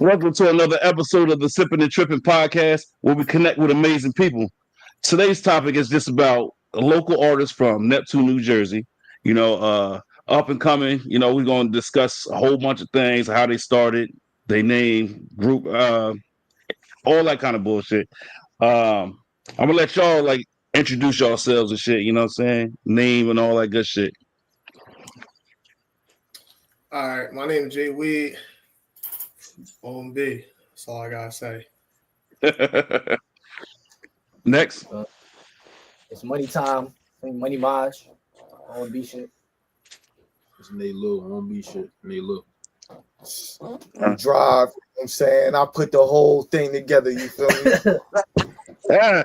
Welcome to another episode of the Sippin and Trippin Podcast, where we connect with amazing people. Today's topic is just about a local artist from Neptune, New Jersey. Up and coming. We're going to discuss a whole bunch of things, how they started, their name, group, all that kind of bullshit. I'm gonna let y'all introduce yourselves and shit. You know what I'm saying? Name and all that good shit. All right, my name is Jay Weed. O.M.B. That's all I gotta say. Next. It's money time. Money Maj. O.M.B. shit. It's Nate Lou. O.M.B. shit. Nate Lou. Drive. You know what I'm saying? I put the whole thing together. You feel me? Yeah.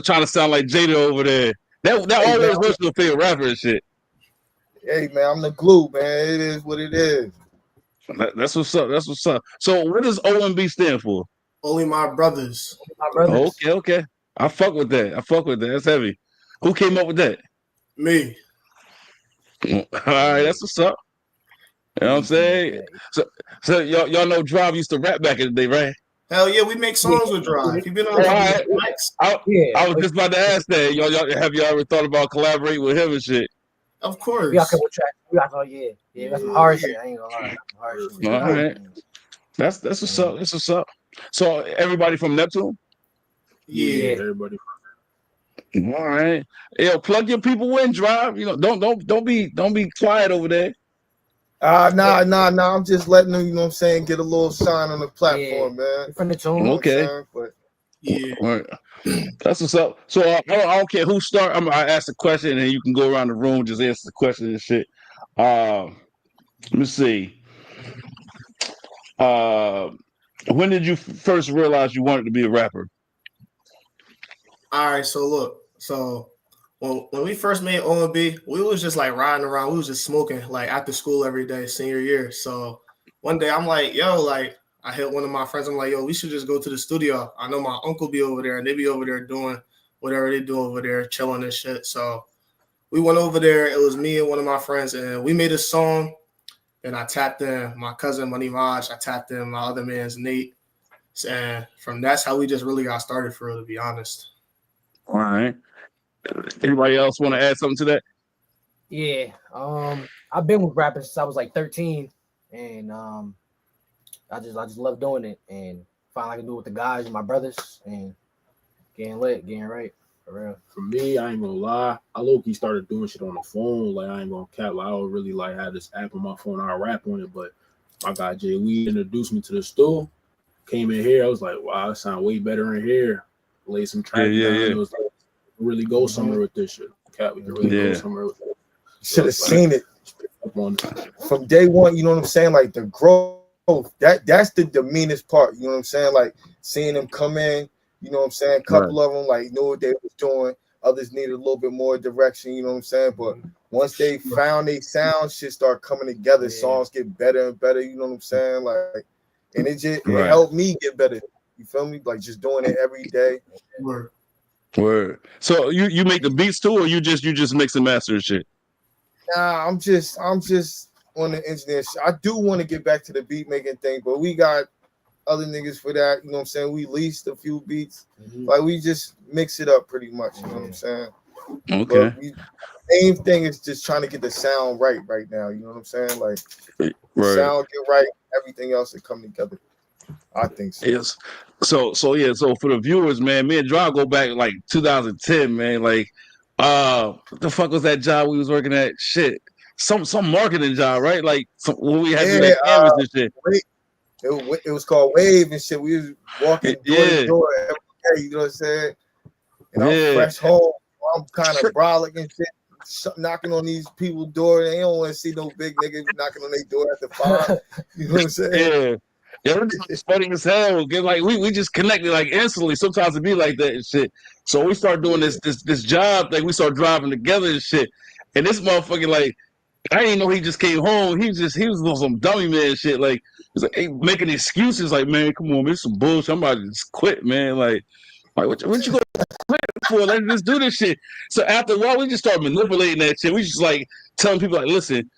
Trying to sound like Jada over there. That always was your favorite rapper and shit. Hey, man, I'm the glue, man. It is what it is. That's what's up. That's what's up. So what does O.M.B. stand for? Only my brothers. Okay. I fuck with that. That's heavy. Who came up with that? Me. All right, that's what's up. You know what I'm saying? So y'all know Drive used to rap back in the day, right? Hell yeah, we make songs with Drive. You been on right. mics? I was just about to ask that. Y'all have y'all ever thought about collaborating with him and shit? Of course. We got a couple tracks. Yeah, that's some hard shit. I ain't gonna lie. Hard shit. All right. That's what's up. That's what's up. So everybody from Neptune? Yeah. Everybody. All right. Yo, plug your people in, Drive. Don't be quiet over there. Nah. I'm just letting them, you know what I'm saying, get a little shine on the platform, man. From the tune. Okay. But Yeah. All right. That's what's up. So I don't care who start. I ask the question, and you can go around the room, just answer the question and shit. Let me see. When did you first realize you wanted to be a rapper? All right, so look. So when we first made O.M.B., we was just riding around. We was just smoking after school every day, senior year. So one day I'm like, yo, I hit one of my friends. I'm like, yo, we should just go to the studio. I know my uncle be over there, and they be over there doing whatever they do over there, chilling and shit. So we went over there. It was me and one of my friends, and we made a song. And I tapped in my cousin, Money Maj. I tapped in my other man's Nate. And that's how we just really got started, for real, to be honest. All right. Anybody else want to add something to that? Yeah. I've been with rapping since I was 13, and I just love doing it, and finally I can do it with the guys and my brothers, and getting lit, getting right, for real. For me, I ain't gonna lie. I low-key started doing shit on the phone. I ain't gonna cap. I don't really have this app on my phone. I rap on it, but my guy Jay Weed introduced me to the stool. Came in here, I was like, wow, it sound way better in here. Laid some tracks down. It was really go somewhere with this shit. Cap, we can really go somewhere with it. Should have seen it from day one. You know what I'm saying? The growth. That's the meanest part. You know what I'm saying? Seeing them come in. You know what I'm saying? A couple of them knew what they was doing. Others needed a little bit more direction. You know what I'm saying? But once they found their sound, shit start coming together. Songs get better and better. You know what I'm saying? And it helped me get better. You feel me? Just doing it every day. Word. So you make the beats too, or you just mix and master and shit? Nah, I'm just on the engineer. I do want to get back to the beat making thing, but we got other niggas for that. You know what I'm saying? We leased a few beats. We just mix it up pretty much. You know what I'm saying? Okay. Main thing is just trying to get the sound right now. You know what I'm saying? Sound get right, everything else will come together. I think so. Yes. So for the viewers, man, me and Drive go back 2010, man. What the fuck was that job we was working at? Shit. Some marketing job, right? When we had to do that canvas and shit. It was called Wave and shit. We was walking door to door every day, you know what I'm saying? And I'm fresh home. I'm kind of brolic and shit, knocking on these people's door. They don't want to see no big nigga knocking on their door after 5. You know what I'm saying? Yeah, it's funny as hell. We just connected instantly. Sometimes it be like that and shit. So we start doing this job thing. We start driving together and shit. And this motherfucker I didn't know he just came home. He was on some dummy man shit. He's making excuses. Man, come on, man, it's some bullshit. I'm about to just quit, man. What you gonna quit for? Let's just do this shit. So after a while, we just start manipulating that shit. We just telling people listen,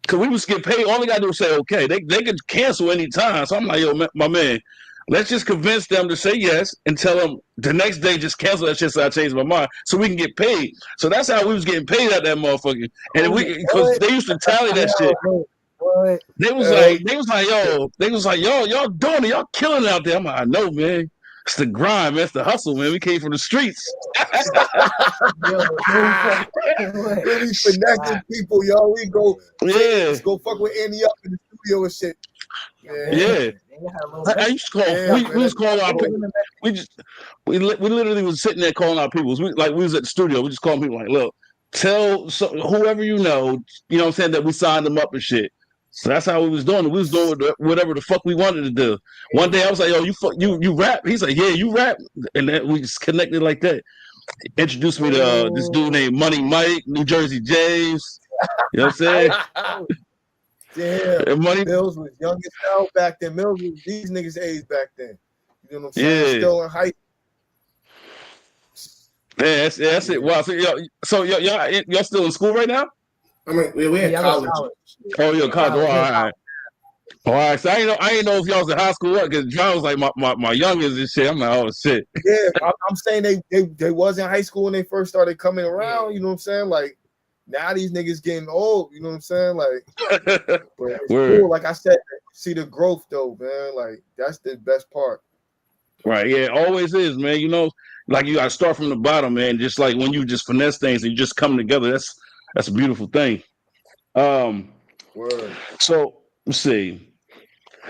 Cause we was getting paid. All they gotta do is say okay. They could cancel anytime. So I'm like, yo, my man, let's just convince them to say yes and tell them the next day just cancel that shit so I change my mind so we can get paid. So that's how we was getting paid at that motherfucker. And because they used to tally that shit. What? They was like, yo, y'all doing it, y'all killing it out there. I'm like, I know, man. It's the grind, man. It's the hustle, man. We came from the streets. Really finessing people, yo. We go, let's go fuck with Andy up in the studio and shit. Yeah. I used to call. We was calling our people. We literally was sitting there calling our people. We was at the studio. We just calling people like, look, tell whoever you know what I'm saying, that we signed them up and shit. So that's how we was doing it. We was doing whatever the fuck we wanted to do. One day I was like, yo, you rap? He's like, yeah, you rap. And then we just connected like that. Introduced me to this dude named Money Mike, New Jersey James. You know what I'm saying? Damn. Money Mills was young as hell back then. Mills was these niggas' age back then. You know what I'm saying? Still in high school. Yeah, that's it. Wow. So y'all still in school right now? I mean, we're in college. Oh, you're in college. All right. All right. So I ain't know if y'all was in high school because John was like my youngest and shit. I'm like, oh shit. Yeah, I'm saying they was in high school when they first started coming around. You know what I'm saying? Like now these niggas getting old. You know what I'm saying? Like, but it's cool. Like I said, see the growth though, man. Like that's the best part. Right. Yeah. It always is, man. You know, like you got to start from the bottom, man. Just like when you just finesse things and you just come together. That's a beautiful thing. Word. So let's see.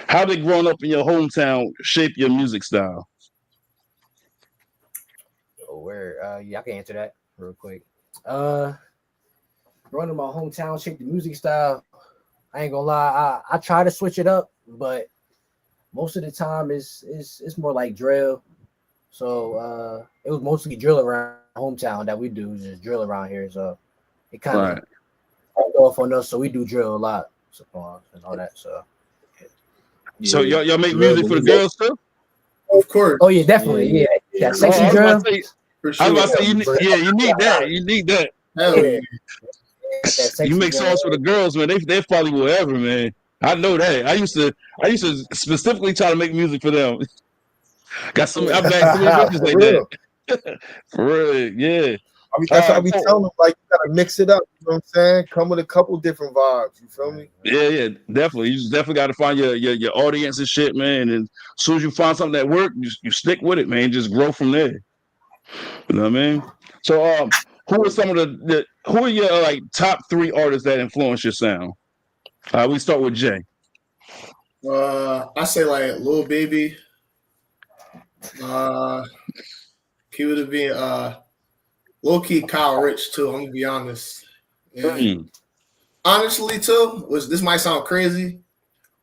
How did growing up in your hometown shape your music style? Yeah, I can answer that real quick. Growing up in my hometown shaped the music style. I ain't gonna lie, I try to switch it up, but most of the time it's more like drill. So it was mostly drill around hometown that we do, just drill around here. So it kind of off on us, so we do drill a lot, and all that. So, so y'all make music for the girls too? Of course. Oh yeah, definitely. Yeah, that sexy drill. I was about to say, you need that. You need that. Hell yeah. You make songs for the girls, man. They probably whatever, man. I know that. I used to specifically try to make music for them. Got some. I've got so many bitches like that. For real, yeah. I mean, that's why we tell them, like, you gotta mix it up. You know what I'm saying? Come with a couple different vibes. You feel me? Yeah, definitely. You just definitely got to find your audience and shit, man. And as soon as you find something that works, you stick with it, man. Just grow from there. You know what I mean? So, who are some of who are your like top 3 artists that influence your sound? We start with Jay. I say like Lil Baby. He would have been low key Kyle Rich too. I'm gonna be honest. And honestly, too, this might sound crazy.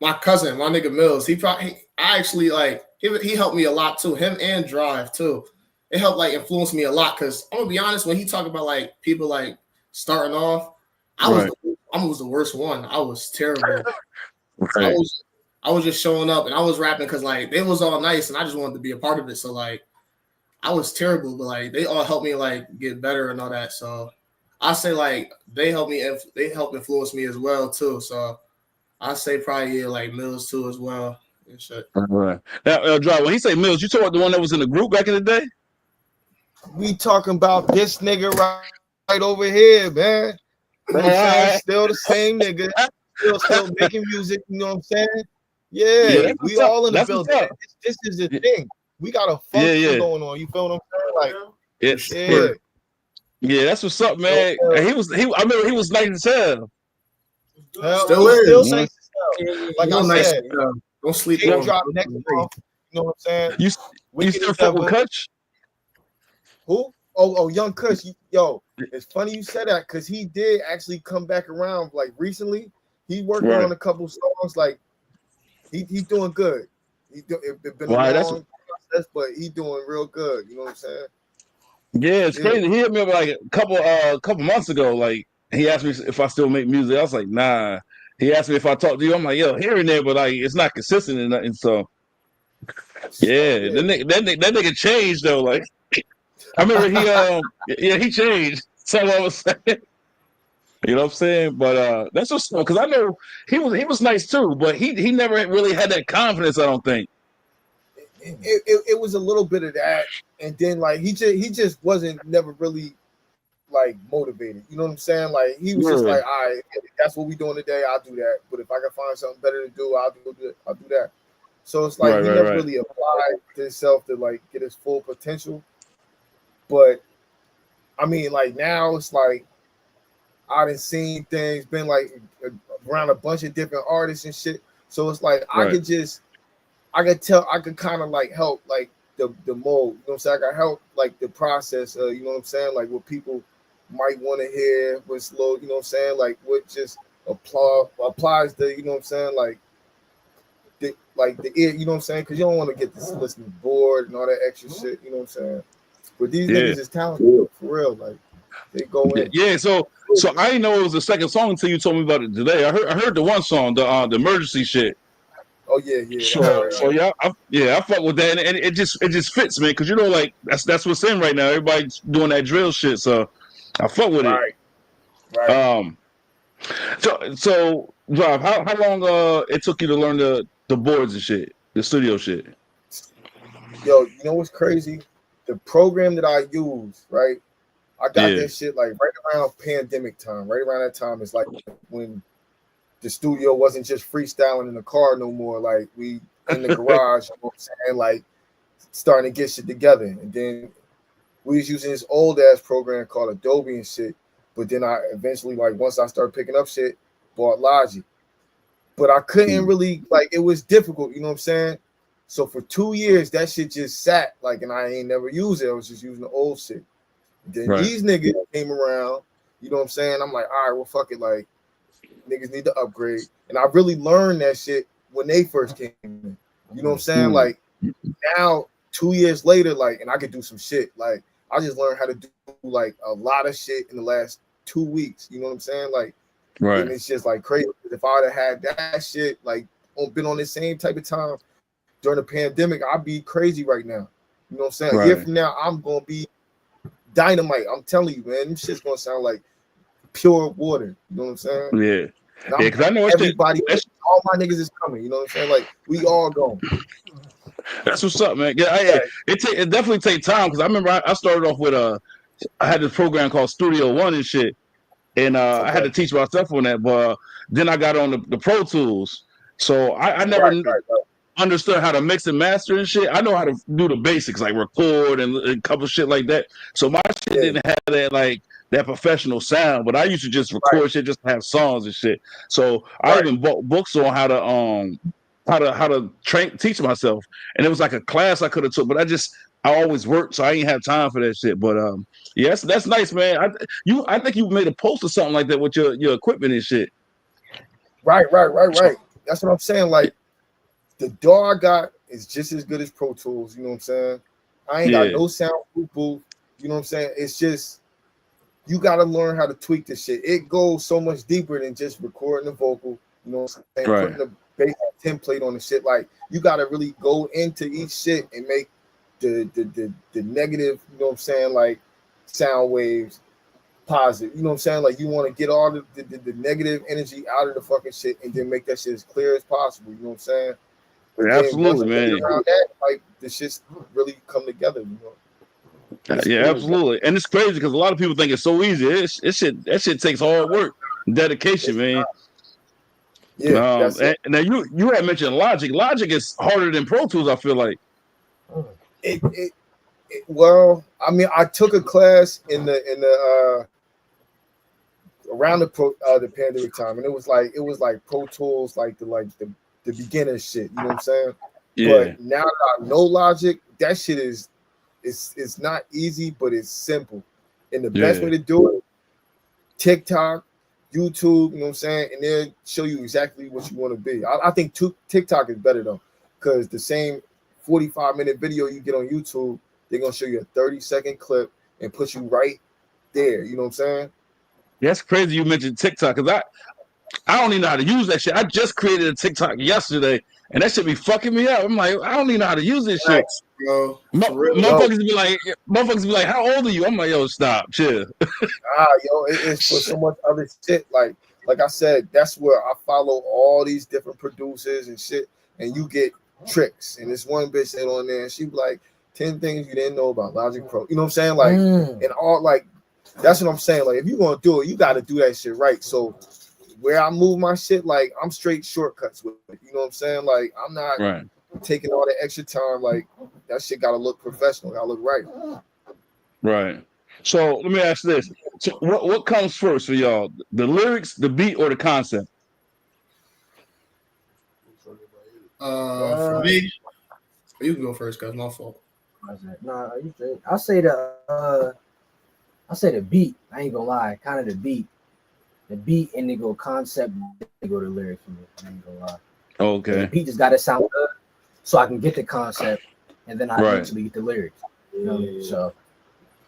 My cousin, my nigga Mills, he helped me a lot too. Him and Drive too. It helped like influence me a lot because I'm gonna be honest. When he talk about like people like starting off, I was the worst one. I was terrible. Right. I was just showing up and I was rapping because like they was all nice and I just wanted to be a part of it. So like I was terrible, but like they all helped me like get better and all that. So I say like they helped influence me as well too. So I say probably like Mills too as well and shit. All right. Now, Drive, when he say Mills, you talking about the one that was in the group back in the day? We talking about this nigga right over here, man. You know what I'm saying? Still the same nigga. Still making music. You know what I'm saying? Yeah, we all in the building. This is the thing. We got a function going on. You feel what I'm saying? Like, yeah, that's what's up, man. I remember he was nice as hell. Still is. Nice as hell. Like I said, don't sleep on drop next month. You know what I'm saying? You still fuck with Kutch? Who? Oh, Young Kush. Yo, it's funny you said that because he did actually come back around like recently. He working on a couple songs. Like he's doing good. It's been a long process, but he's doing real good. You know what I'm saying? Yeah, it's crazy. He hit me up like a couple months ago. Like he asked me if I still make music. I was like, nah. He asked me if I talk to you. I'm like, yo, here and there, but like it's not consistent and nothing. So yeah, that nigga changed though. Like I remember he changed. So I was saying. You know what I'm saying? But that's what's because I know he was nice too, but he never really had that confidence. I don't think. It was a little bit of that, and then like he just wasn't never really like motivated. You know what I'm saying? Like he was just like, all right, that's what we doing today. I'll do that. But if I can find something better to do, I'll do that. So it's like he never really applied to himself to like get his full potential. But I mean, like now it's like I done seen things, been like around a bunch of different artists and shit. So it's like I could kind of like help like the mold. You know what I'm saying? I can help like the process. You know what I'm saying? Like what people might want to hear, what's low. You know what I'm saying? Like what just applies to, you know what I'm saying? Like the ear. You know what I'm saying? Because you don't want to get this listening bored and all that extra shit. You know what I'm saying? But these niggas is talented for real. Like they go in. Yeah. So I didn't know it was the second song until you told me about it today. I heard the one song, the emergency shit. Oh yeah. So yeah, I fuck with that, and it just fits, man. Because you know, like that's what's in right now. Everybody's doing that drill shit, so I fuck with it. Right. So Drive, how long it took you to learn the boards and shit, the studio shit? Yo, you know what's crazy? The program that I use, right? I got that shit like right around pandemic time. Right around that time, it's like when the studio wasn't just freestyling in the car no more. Like we in the garage, you know what I'm saying? Like starting to get shit together. And then we was using this old ass program called Adobe and shit. But then I eventually, like once I started picking up shit, bought Logic. But I couldn't really, like it was difficult, you know what I'm saying? So for 2 years, that shit just sat, like, and I ain't never used it. I was just using the old shit. Then these niggas came around, you know what I'm saying? I'm like, all right, well, fuck it, like, niggas need to upgrade. And I really learned that shit when they first came in. You know what I'm saying? Like, now, 2 years later, like, and I could do some shit. Like, I just learned how to do, like, a lot of shit in the last 2 weeks. You know what I'm saying? Like, and it's just, like, crazy. If I would have had that shit, like, been on the same type of time during the pandemic, I'd be crazy right now. You know what I'm saying? A year from now, I'm going to be dynamite. I'm telling you, man. This shit's going to sound like pure water. You know what I'm saying? Yeah. Because I know everybody, all my niggas is coming. You know what I'm saying? Like, we all going. That's what's up, man. Yeah, it definitely take time because I remember I started off with I had this program called Studio One and shit, and I had to teach myself on that. But then I got on the Pro Tools, so I never understood how to mix and master and shit. I know how to do the basics like record and a couple shit like that. So my shit didn't have that professional sound, but I used to just record shit just to have songs and shit. So I even bought books on how to teach myself, and it was like a class I could have took, but I always worked, so I ain't have time for that shit. But yes, that's nice, man. I think you made a post or something like that with your equipment and shit. Right. That's what I'm saying. Like the DAW I got is just as good as Pro Tools. You know what I'm saying? I ain't got no sound booth. You know what I'm saying? It's just you got to learn how to tweak this shit. It goes so much deeper than just recording the vocal. You know what I'm saying? Putting the basic template on the shit. Like you got to really go into each shit and make the negative. You know what I'm saying? Like sound waves positive. You know what I'm saying? Like you want to get all the negative energy out of the fucking shit and then make that shit as clear as possible. You know what I'm saying? Yeah, absolutely, man. Around that, like the shit's really come together. You know. Yeah, absolutely. And it's crazy because a lot of people think it's so easy. That shit takes hard work, dedication, man. Yeah. And now you had mentioned Logic. Logic is harder than Pro Tools, I feel like. Well, I mean, I took a class in the around the pandemic time, and it was like Pro Tools, like the beginner shit. You know what I'm saying? Yeah. But now that I know Logic, that shit it's not easy, but it's simple. And the best way to do it, TikTok, YouTube, you know what I'm saying? And they'll show you exactly what you want to be. I think TikTok is better though, because the same 45-minute video you get on YouTube, they're gonna show you a 30-second clip and put you right there. You know what I'm saying? That's crazy you mentioned TikTok, because I don't even know how to use that shit. I just created a TikTok yesterday, and that should be fucking me up. I'm like, I don't even know how to use this shit. Bro, Motherfuckers be like, how old are you? I'm like, yo, stop, chill. It's for so much other shit. Like I said, that's where I follow all these different producers and shit, and you get tricks. And this one bitch said on there, and she be like 10 things you didn't know about Logic Pro. You know what I'm saying? Like, and all like that's what I'm saying. Like, if you're gonna do it, you got to do that shit right. So where I move my shit, like I'm straight shortcuts with it. You know what I'm saying? Like, I'm not taking all the extra time. Like, that shit gotta look professional, gotta look right. Right. So let me ask this: so what comes first for y'all? The lyrics, the beat, or the concept? For me, you can go first, cause my fault. Nah, you straight. I say the beat. I ain't gonna lie, kind of the beat, and they go concept, they go to lyrics for me. I ain't gonna lie. Okay. And the beat just gotta sound good, so I can get the concept, and then I eventually get the lyrics. You know what I mean? So.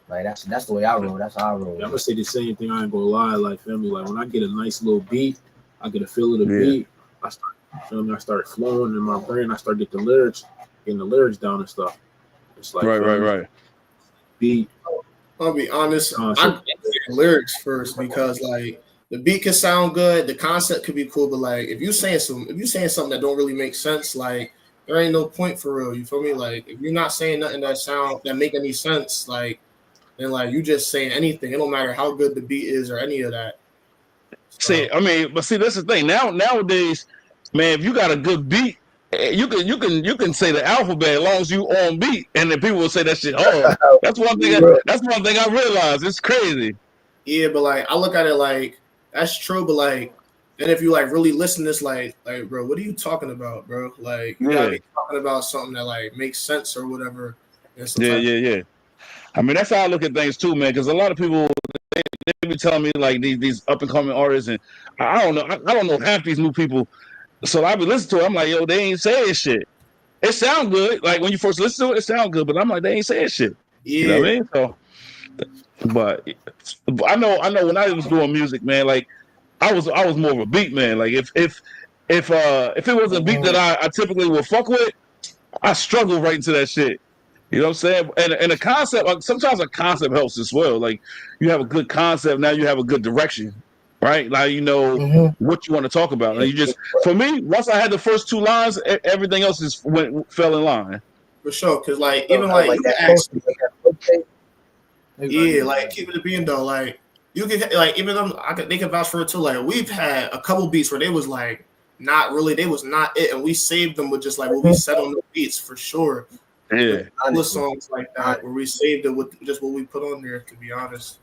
Like that's the way I roll. That's how I roll. I'm gonna say the same thing. I ain't gonna lie. Like, feel me? Like, when I get a nice little beat, I get a feel of the beat. I start flowing in my brain. I start getting the lyrics down and stuff. It's like right. Beat. I'll be honest. I'm getting lyrics first because like the beat can sound good, the concept could be cool, but like if you saying something that don't really make sense, like there ain't no point for real. You feel me? Like if you're not saying nothing that make any sense, like. And like you just saying anything, it don't matter how good the beat is or any of that. So. See, that's the thing. Nowadays, man, if you got a good beat, you can say the alphabet as long as you on beat, and then people will say that shit. Oh, that's one thing. That's one thing I realized. It's crazy. Yeah, but like I look at it like that's true, but like, and if you like really listen to this, like bro, what are you talking about, bro? Like you gotta be talking about something that like makes sense or whatever. Yeah. I mean, that's how I look at things too, man. Because a lot of people they be telling me like these up and coming artists, and I don't know. I don't know half these new people. So I be listening to it. I'm like, yo, they ain't saying shit. It sound good. Like when you first listen to it, it sound good. But I'm like, they ain't saying shit. Yeah. You know what I mean? So, but I know when I was doing music, man. Like I was more of a beat man. Like if it was a beat that I typically would fuck with, I struggle right into that shit. You know what I'm saying? And a concept, sometimes a concept helps as well. Like you have a good concept, now you have a good direction, right? Now you know what you want to talk about. And you just, for me, once I had the first two lines, everything else just fell in line. For sure, because like even like you can ask, like keeping it being though, like you can like even them, they can vouch for it too. Like we've had a couple beats where they was like not really, they was not it, and we saved them with just like what we said on the beats for sure. Yeah, other songs like that where we saved it with just what we put on there. To be honest,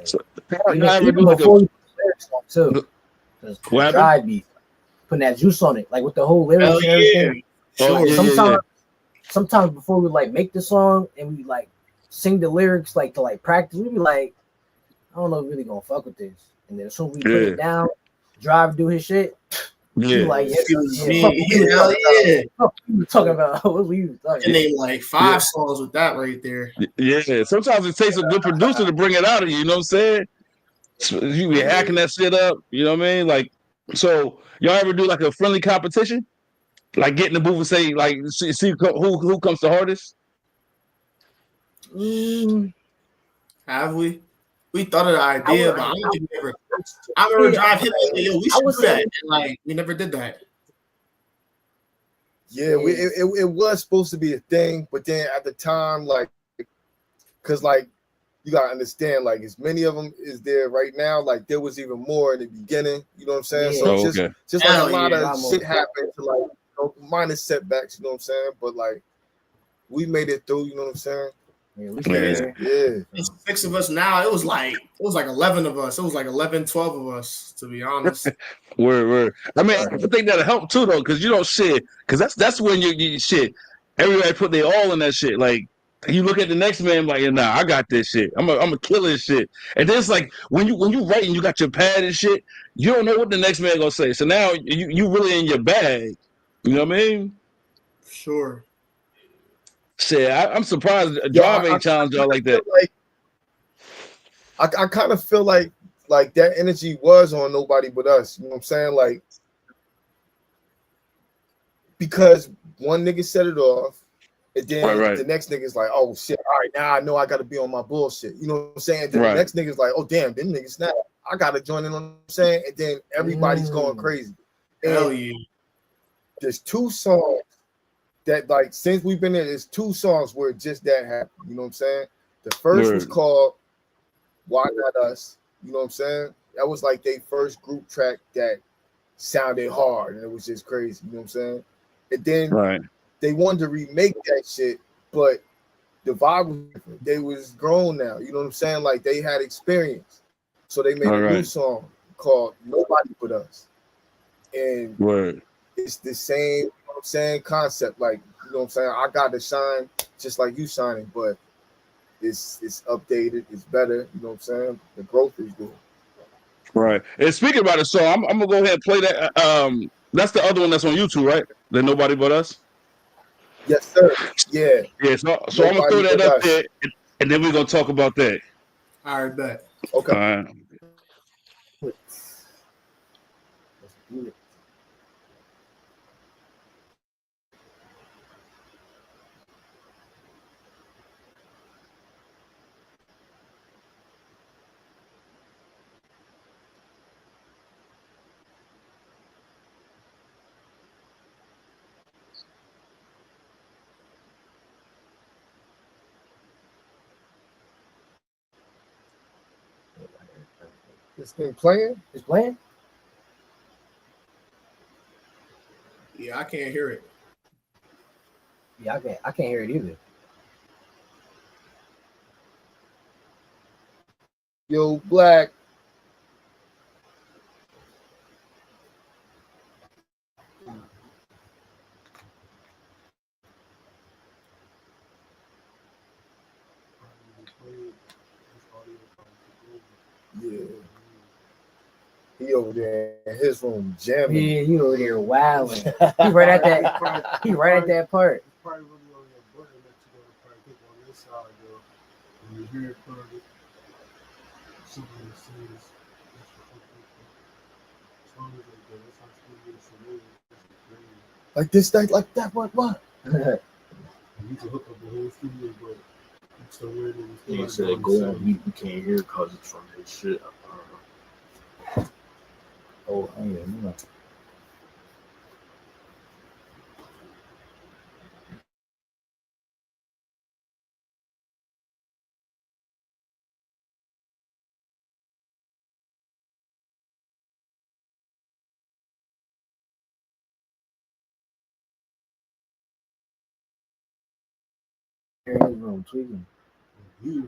so, even before we put lyrics on too, dry beat, putting that juice on it, like with the whole lyrics and everything. Sure. Sometimes before we like make the song and we like sing the lyrics like to like practice, we be like, I don't know if we're really gonna fuck with this. And then as soon as we put it down, Drive do his shit. Yeah, like talking about what we talking about. And they like 5 songs with that right there. Yeah, sometimes it takes a good producer to bring it out of you. You know what I'm saying? So you be hacking that shit up. You know what I mean? Like, so y'all ever do like a friendly competition? Like get in the booth and say like see who comes the hardest? Have we? We thought of the idea, but I don't think we ever. I remember Drive hit like, yo, we should do that. And like we never did that. Yeah, it was supposed to be a thing, but then at the time, like, because like you gotta understand, like as many of them is there right now, like there was even more in the beginning. You know what I'm saying? So just like a lot of shit happened to like minor setbacks. You know what I'm saying? But like we made it through. You know what I'm saying? Yeah. It's 6 of us now. It was like 11 of us. It was like 11, 12 of us, to be honest. Word. I mean, I think that'll help too, though, because you don't shit. Because that's when you shit. Everybody put their all in that shit. Like you look at the next man, like, nah, I got this shit. I'm a kill this shit. And then it's like when you write and you got your pad and shit, you don't know what the next man gonna say. So now you really in your bag. You know what I mean? Sure. Shit, I'm surprised Drive ain't challenged y'all like that. I kind of feel like that energy was on Nobody But Us. You know what I'm saying? Like because one nigga set it off, and then Right. the next nigga's like, oh shit, all right, now I know I gotta be on my bullshit. You know what I'm saying? Then Right. the next nigga's like, oh damn, them niggas snap. I gotta join in on what I'm saying, and then everybody's going crazy. Hell And yeah. there's 2 songs that, like, since we've been there, there's 2 songs where just that happened. You know what I'm saying? The first was called Why Not Us? You know what I'm saying? That was like their first group track that sounded hard, and it was just crazy. You know what I'm saying? And then they wanted to remake that shit, but the vibe was different. They was grown now. You know what I'm saying? Like, they had experience. So they made a new song called Nobody But Us. And it's the same, you know what I'm saying, concept. Like, you know what I'm saying? I got to shine just like you shining, but it's updated, it's better. You know what I'm saying? The growth is good. Right. And speaking about it, so I'm gonna go ahead and play that. That's the other one that's on YouTube, right? The Nobody But Us. Yes, sir. Yeah. Yeah. So I'm gonna throw that up there, and then we're gonna talk about that. All right, bet. Okay. All right. It's been playing? It's playing? Yeah, I can't hear it. Yeah, I can't hear it either. Yo, Black. Yeah. He over there in his room jamming. Yeah, he over there wilding. He right at that. He right at that part. Probably really on that button that you gotta probably click on this side though. When you hear it probably something that says like this, like that, what? You can hook up the whole studio, but it's so weird. He said go on mute, we can't hear because it's from his shit. Oh, yeah. Room tweaking.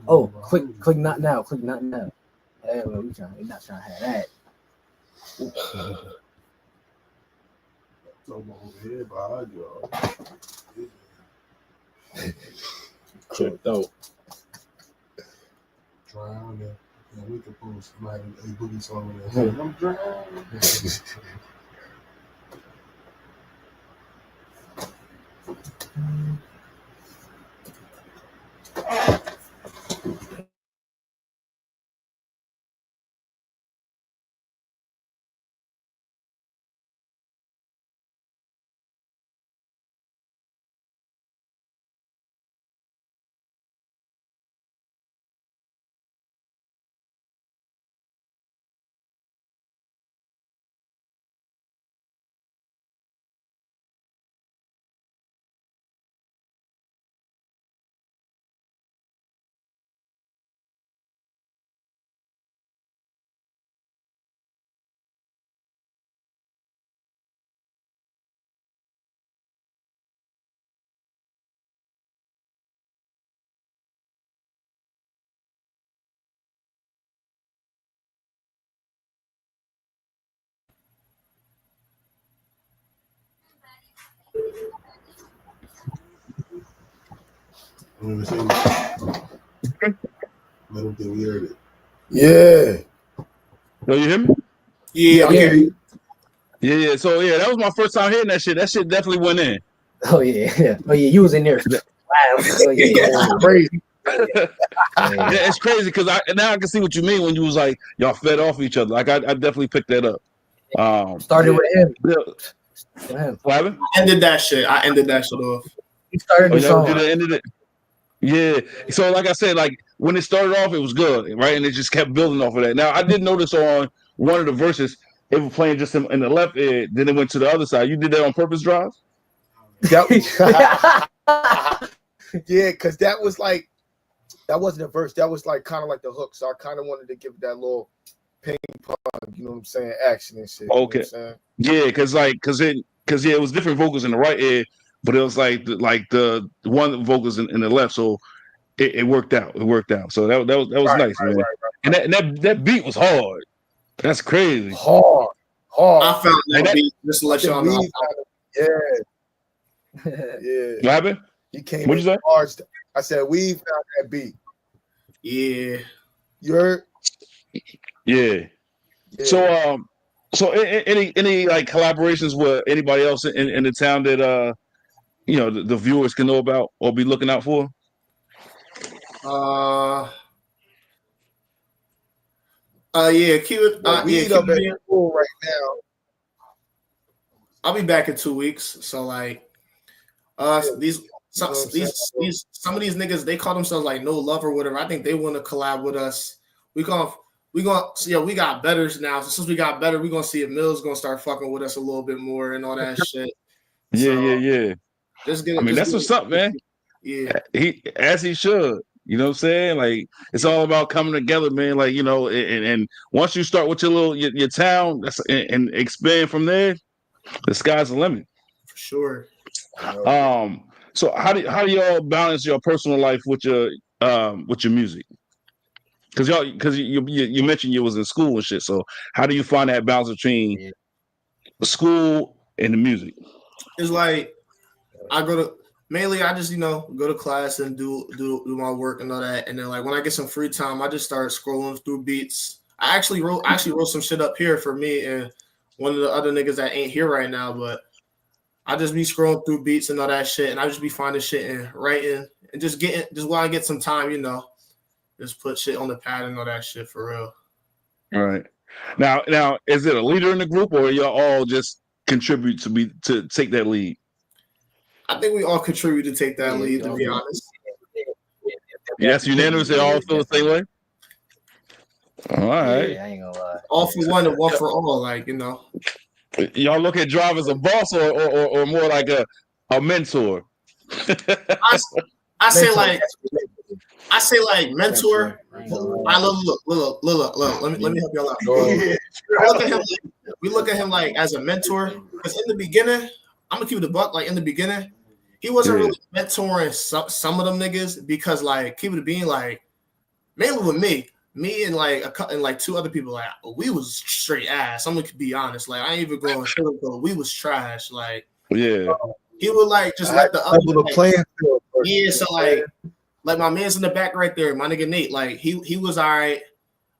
Oh, click not now. Click not now. Hey, well, we're not trying to have that. So over here behind y'all. Checked out. Drown and we could post somebody a boogie song with that. I'm drowning. Let me see. Let them think we heard it. Yeah. So you hear me? Yeah, I hear you. Yeah. So that was my first time hearing that shit. That shit definitely went in. Oh yeah. Oh yeah. You was in there. Wow. Oh, yeah. Crazy. Yeah, it's crazy because now I can see what you mean when you was like y'all fed off each other. Like I definitely picked that up. Started with him. For him. What happened? I ended that shit off. He started Oh, the y'all song. did it, ended it. Yeah. So like I said, like when it started off, it was good, right? And it just kept building off of that. Now I did notice on one of the verses, it was playing just in the left ear, then it went to the other side. You did that on purpose, Drive? That yeah, because that was like that wasn't a verse. That was like kind of like the hook. So I kind of wanted to give that little ping pong, you know what I'm saying, action and shit. Okay. You know what I'm saying? Yeah, because it was different vocals in the right ear, but it was like the one vocals in the left, so it worked out. It worked out. So that was nice, man. And that beat was hard. That's crazy. Hard. I found that that- beat just to let y'all know. Yeah. What Yeah. happened? He came What'd in you say? hard. I said, we found that beat. Yeah. You heard? Yeah. Yeah. So any like collaborations with anybody else in the town that the viewers can know about or be looking out for? Yeah, keep it. Weed up at school right now. I'll be back in 2 weeks. So like, some of these niggas, they call themselves like No Love or whatever. I think they want to collab with us. We got betters now. So since we got better, we're gonna see if Mills gonna start fucking with us a little bit more and all that shit. Yeah. Just get it. I mean, that's what's up, man. Yeah. He should. You know what I'm saying? Like it's all about coming together, man. Like, and once you start with your town and expand from there, the sky's the limit. For sure. So how do y'all balance your personal life with your music? Because you mentioned you was in school and shit. So how do you find that balance between school and the music? It's like I just go to class and do my work and all that, and then like when I get some free time, I just start scrolling through beats. I actually wrote some shit up here for me and one of the other niggas that ain't here right now, but I just be scrolling through beats and all that shit, and I just be finding shit and writing and just when I get some time, just put shit on the pad and all that shit for real. All right. Now, is it a leader in the group, or y'all all just contribute to take that lead? I think we all contribute to take that lead, to be honest. Yes, unanimous. They all feel the same way. All right. Yeah, I ain't gonna lie. All for one and one for all, Y'all look at Drive as a boss or more like a mentor. I say like mentor. I look. Let me help y'all out. We look at him like as a mentor because in the beginning, I'm gonna keep it a buck. Like in the beginning, he wasn't really mentoring some of them niggas because like keep it being like mainly with me and like two other people, like we was straight ass. I'm gonna be honest. Like I ain't even going sugarcoat. We was trash. Like he would like just let the other playing field. Yeah, so like my man's in the back right there, my nigga Nate. Like he was all right.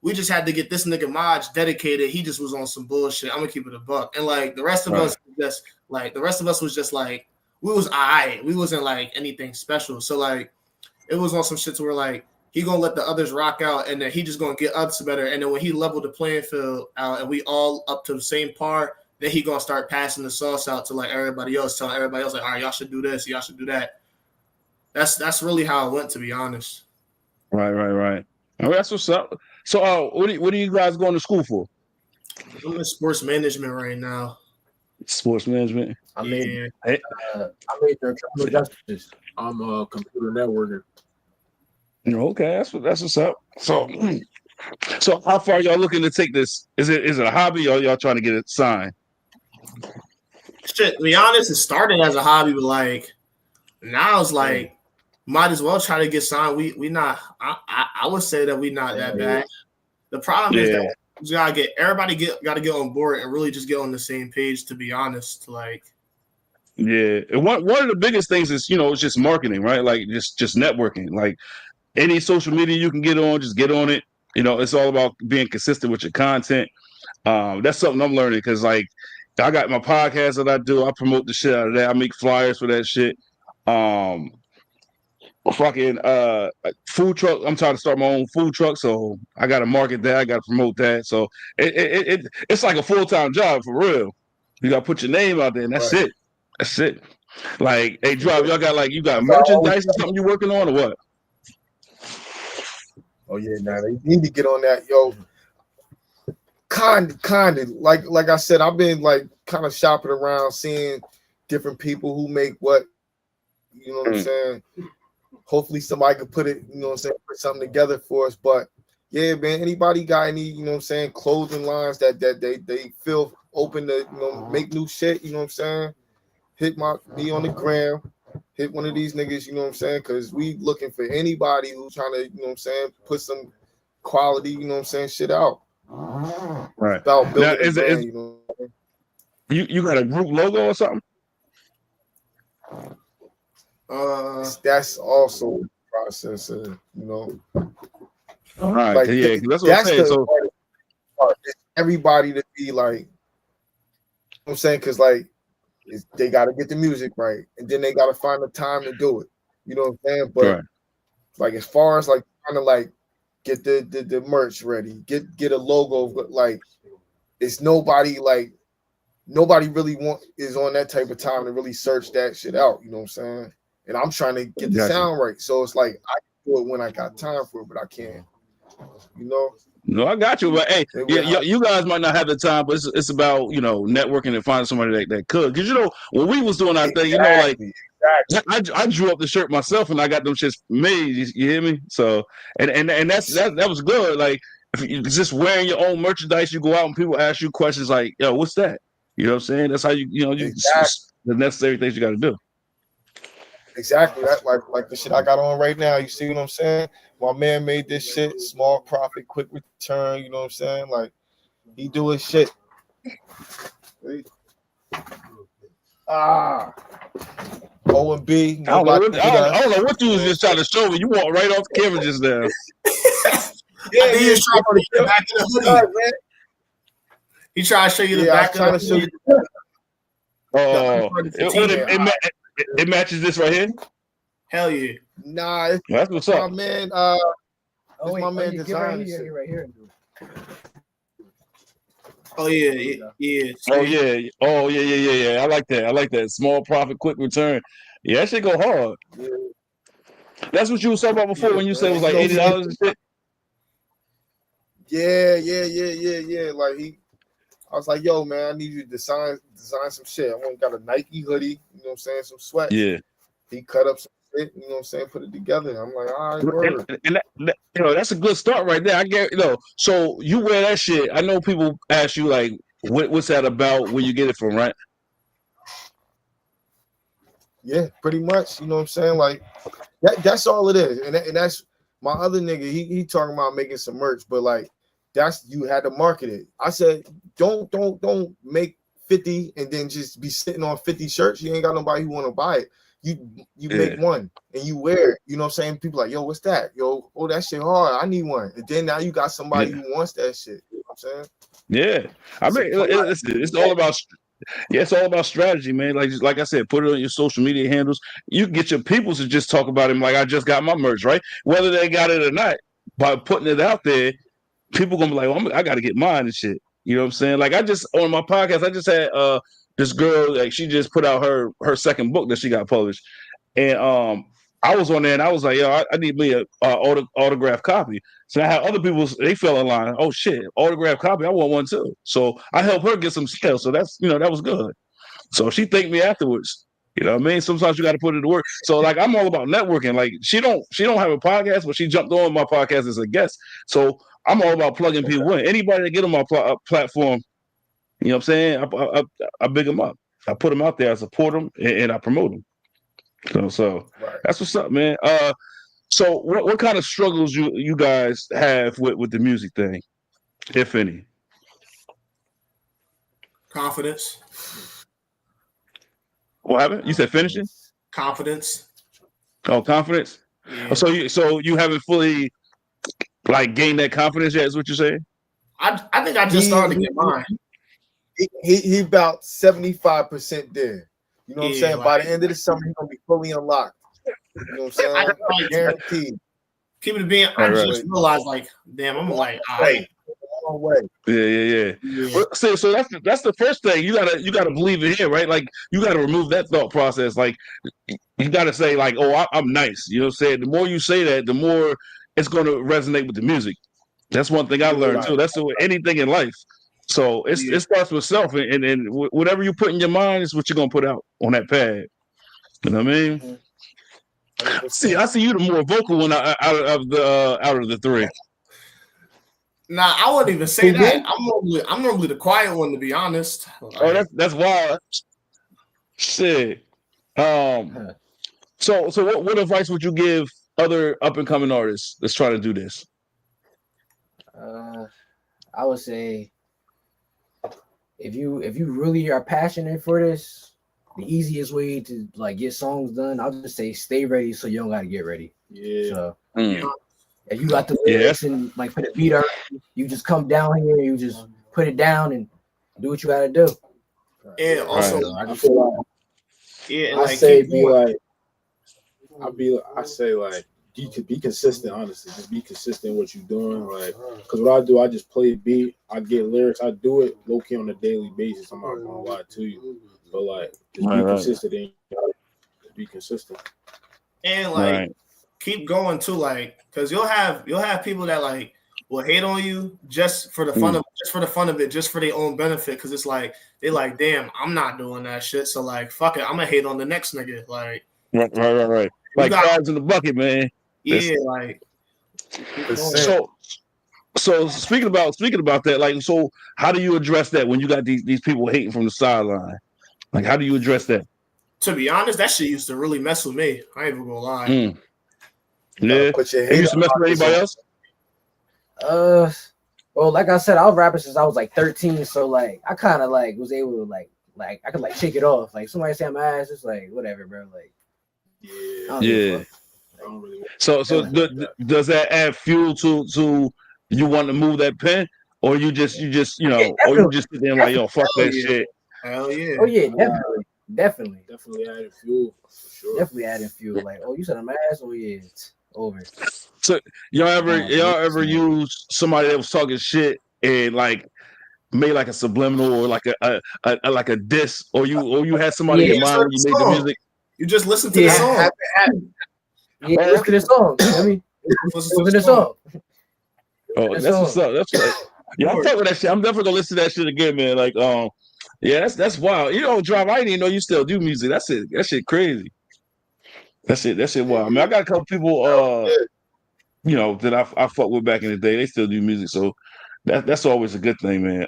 We just had to get this nigga Maj dedicated. He just was on some bullshit. I'm gonna keep it a buck. And like the rest of us was just like we was all right. We wasn't like anything special. So like it was on some shit to where like he gonna let the others rock out, and then he just gonna get us better. And then when he leveled the playing field out, and we all up to the same par, then he gonna start passing the sauce out to like everybody else, telling everybody else like, all right, y'all should do this, y'all should do that. That's really how it went, to be honest. Right. All right, that's what's up. So, what are you guys going to school for? I'm in sports management right now. Sports management. I made criminal justice. I'm a computer networker. Okay, that's what's up. So how far y'all looking to take this? Is it a hobby or y'all trying to get it signed? Shit, to be honest, it started as a hobby, but like now it's like might as well try to get signed. We not. I would say that we not that bad. The problem is that you gotta get on board and really just get on the same page. To be honest, like. Yeah, and one of the biggest things is it's just marketing, right? Like just networking. Like any social media you can get on, just get on it. It's all about being consistent with your content. That's something I'm learning because like I got my podcast that I do. I promote the shit out of that. I make flyers for that shit. Fucking food truck. I'm trying to start my own food truck, so I got to market that. I got to promote that. So it's like a full-time job for real. You gotta put your name out there, and that's Right. it. That's it. Like, hey, Drop, y'all got like you got That's all merchandise or something you working on or what? Oh yeah, nah, they need to get on that, yo. Kind of like I said, I've been like kind of shopping around, seeing different people who make what, you know what I'm saying. Hopefully somebody could put it, you know what I'm saying, put something together for us. But yeah, man, anybody got any, you know what I'm saying, clothing lines that they feel open to, you know, make new shit, you know what I'm saying? Hit me on the gram, hit one of these niggas, you know what I'm saying? Because we looking for anybody who's trying to, you know what I'm saying, put some quality, you know what I'm saying, shit out. Right. About Now, building a is brand, you know. you got a group logo or something? That's also the process of, you know. All right, Like, yeah, 'cause that's what I'm saying. So part. It's everybody to be like, you know what I'm saying? Because like they got to get the music right, and then they got to find the time to do it. You know what I'm saying? But right. like as far as like trying to like get the merch ready, get a logo, but like it's nobody really is on that type of time to really search that shit out. You know what I'm saying? And I'm trying to get the Gotcha. sound right, so it's like I can do it when I got time for it, but I can't. You know? No, I got you. But hey, It yeah, would- you guys might not have the time, but it's about, you know, networking and finding somebody that could. Because, you know, when we was doing our thing, you know, like Exactly. I drew up the shirt myself and I got them shits made. You hear me? So and that was good. Like if you just wearing your own merchandise, you go out and people ask you questions like, "Yo, what's that?" You know what I'm saying? That's how you Exactly. the necessary things you got to do. Exactly. That like the shit I got on right now. You see what I'm saying? My man made this shit, small profit, quick return. You know what I'm saying? Like he do his shit. O.M.B. I don't know what you was just trying to show me. You walked right off the camera just now. Yeah, he was trying to show you the back of the hoodie. He tried to show you the back of the hoodie. Oh, it matches this right here. Hell yeah! Nah, That's what's up, man. My man designed it right here. Oh yeah. Oh yeah. I like that. Small profit, quick return. Yeah, that shit go hard. Yeah. That's what you was talking about before when you said it was like $80 and shit. Yeah. Like I was like, yo, man, I need you to design some shit. I want got a Nike hoodie, you know what I'm saying, some sweats. Yeah. He cut up some shit, you know what I'm saying, put it together. I'm like, all right, word. And that, you know, that's a good start right there. I get, you know, so you wear that shit. I know people ask you like, what's that about? Where you get it from, right? Yeah, pretty much. You know what I'm saying? Like that's all it is. And that's my other nigga. He talking about making some merch, but like that's you had to market it. I said, don't make 50 and then just be sitting on 50 shirts. You ain't got nobody who want to buy it. You make one and you wear it. You know what I'm saying? People like, yo, what's that? Yo, oh, that shit hard. I need one. And then now you got somebody who wants that shit. You know what I'm saying? Yeah. I mean, it's all about. Yeah, it's all about strategy, man. Like I said, put it on your social media handles. You can get your people to just talk about him like I just got my merch, right? Whether they got it or not, by putting it out there, people gonna be like, well, I gotta get mine and shit. You know what I'm saying? Like I just on my podcast, I just had this girl, like she just put out her second book that she got published. And I was on there and I was like, yo, I need me a autographed copy. So I had other people, they fell in line. Oh shit, autographed copy, I want one too. So I helped her get some sales. So that's, you know, that was good. So she thanked me afterwards. You know what I mean? Sometimes you got to put it to work. So like I'm all about networking. Like she don't have a podcast, but she jumped on my podcast as a guest. So I'm all about plugging people in. Anybody that get on my platform, you know what I'm saying? I big them up. I put them out there. I support them and I promote them. So Right. That's what's up, man. So what kind of struggles you guys have with the music thing, if any? Confidence. What happened? You said finishing? Confidence. Oh, confidence. Yeah. So you haven't fully like gained that confidence yet? Is what you're saying? I think I just started to get mine. He about 75% there. You know what I'm saying? Like, by the end of the summer, he's gonna be fully unlocked. You know what I'm saying? Guaranteed. Keep it being. I just realized, like, damn, I'm like, all right. long way. Yeah. Well, so that's the first thing you gotta believe in here, right? Like you gotta remove that thought process. Like you gotta say like, oh, I'm nice. You know what I'm saying? The more you say that, the more it's gonna resonate with the music. That's one thing I learned too. That's with anything in life. So it starts with self, and whatever you put in your mind is what you're gonna put out on that pad. You know what I mean? See, I see you the more vocal one out of the three. Nah, I wouldn't even say that. I'm normally the quiet one, to be honest. Like, Oh, that's wild. Shit. So what advice would you give other up and coming artists that's trying to do this? I would say if you really are passionate for this, the easiest way to like get songs done, I'll just say stay ready so you don't gotta get ready. Yeah. So if you got the lyrics and like for the beat art, you just come down here, you just put it down and do what you gotta do. And also, I feel like yeah, I say you could be consistent, honestly. Just be consistent in what you're doing. Like, because what I do, I just play a beat, I get lyrics, I do it low key on a daily basis. I'm not gonna lie to you. But like just be consistent and be consistent. And like keep going too, like because you'll have people that like will hate on you just for the fun of it, just for their own benefit. Because it's like they like, damn, I'm not doing that shit. So like, fuck it, I'm gonna hate on the next nigga. Like, right. Like cards in the bucket, man. Yeah, like. So speaking about that, like, so how do you address that when you got these people hating from the sideline? Like, how do you address that? To be honest, that shit used to really mess with me. I ain't even gonna lie. Yeah. You used to mess with anybody else? Well, like I said, I was rapping since I was like 13, so like I kind of like was able to like I could like shake it off. Like somebody say I'm ass, it's like whatever, bro. Like yeah. So does that add fuel to you want to move that pen, or you just or you just sit there like, yo, fuck that shit? Hell yeah. Oh yeah, definitely adding fuel. For sure. Definitely adding fuel. Like, oh, you said I'm ass. Oh yeah, it's over. So y'all ever use somebody that was talking shit and like made like a subliminal or like a diss, or you had somebody in mind when you made the music? You just listen to the song. Listen to the song. I mean, listen to the song. Oh, that's what's up. That's right. Yeah, I'm fucking with that shit. I'm definitely gonna listen to that shit again, man. Like, yeah, that's wild. You know, Drive, I didn't even know you still do music. That's it. That shit crazy. That shit wild. I mean, I got a couple people, that I fuck with back in the day. They still do music, so that's always a good thing, man.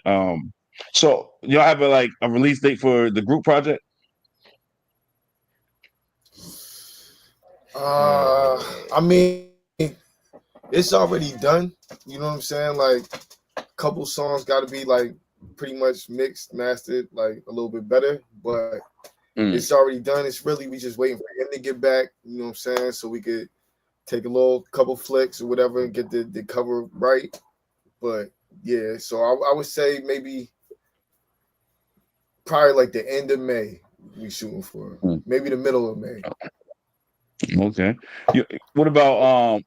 So y'all have a release date for the group project? I mean, it's already done. You know what I'm saying? Like, a couple songs got to be like pretty much mixed, mastered, like a little bit better, but it's already done. It's really we just waiting for him to get back. You know what I'm saying? So we could take a couple flicks or whatever and get the cover right. But yeah, so I would say maybe probably like the end of May we shooting for, maybe the middle of May. Okay. What about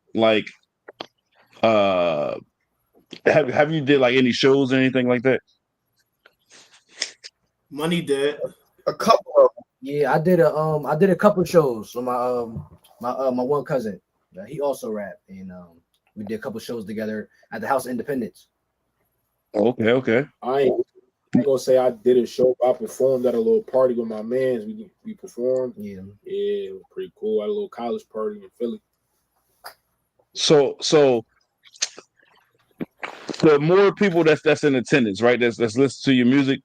have you did like any shows or anything like that? Money did a couple of them. Yeah, I did a couple shows with my one cousin. He also rapped, and we did a couple shows together at the House of Independence. Okay. I ain't gonna say I did a show. I performed at a little party with my mans. We performed. Yeah, it was pretty cool. At a little college party in Philly. So the more people that's in attendance, right? That's listening to your music.